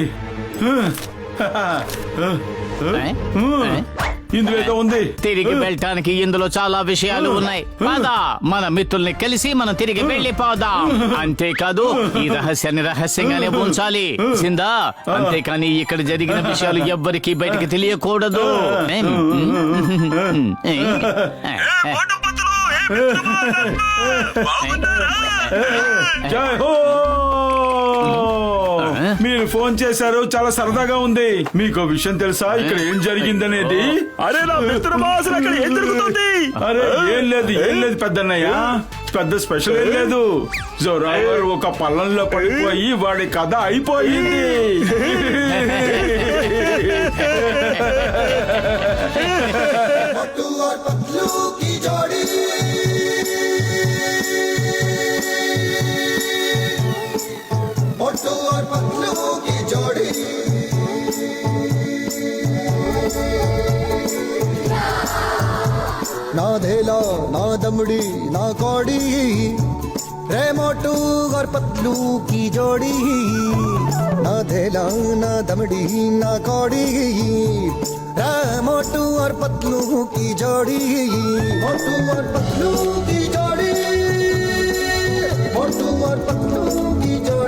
ఇందులో ఏదో ఉంది.
తిరిగి వెళ్ళటానికి ఇందులో చాలా విషయాలు ఉన్నాయి. పద, మన మిత్రుల్ని కలిసి మనం తిరిగి వెళ్ళిపోదాం. అంతేకాదు, ఈ రహస్యాన్ని రహస్యంగానే ఉంచాలి సిందా. అంతేకాని ఇక్కడ జరిగిన విషయాలు ఎవ్వరికి బయటికి తెలియకూడదు.
జై హో! మీరు ఫోన్ చేశారు, చాలా సరదాగా ఉంది. మీకు విషయం తెలుసా ఇక్కడ ఏం జరిగిందనేది?
అరే నా మిత్ర బాస్, అక్కడ ఏం జరుగుతుంది?
అరే ఏం లేదు పెద్దన్నయ్య. పెద్ద స్పెషల్ ఏం లేదు. జోరావర్ ఒక పల్లంలో పడిపోయి వాడి కథ అయిపోయింది.
मोटू और पतलू की जोड़ी मोटू और पतलू की जोड़ी ना धेला ना दमड़ी ना कौड़ी रे मोटू और पतलू की जोड़ी ना धेला ना दमड़ी ना कौड़ी मोटू और पतलू की जोड़ी मोटू और पतलू की जोड़ी मोटू और पतलू की जोड़ी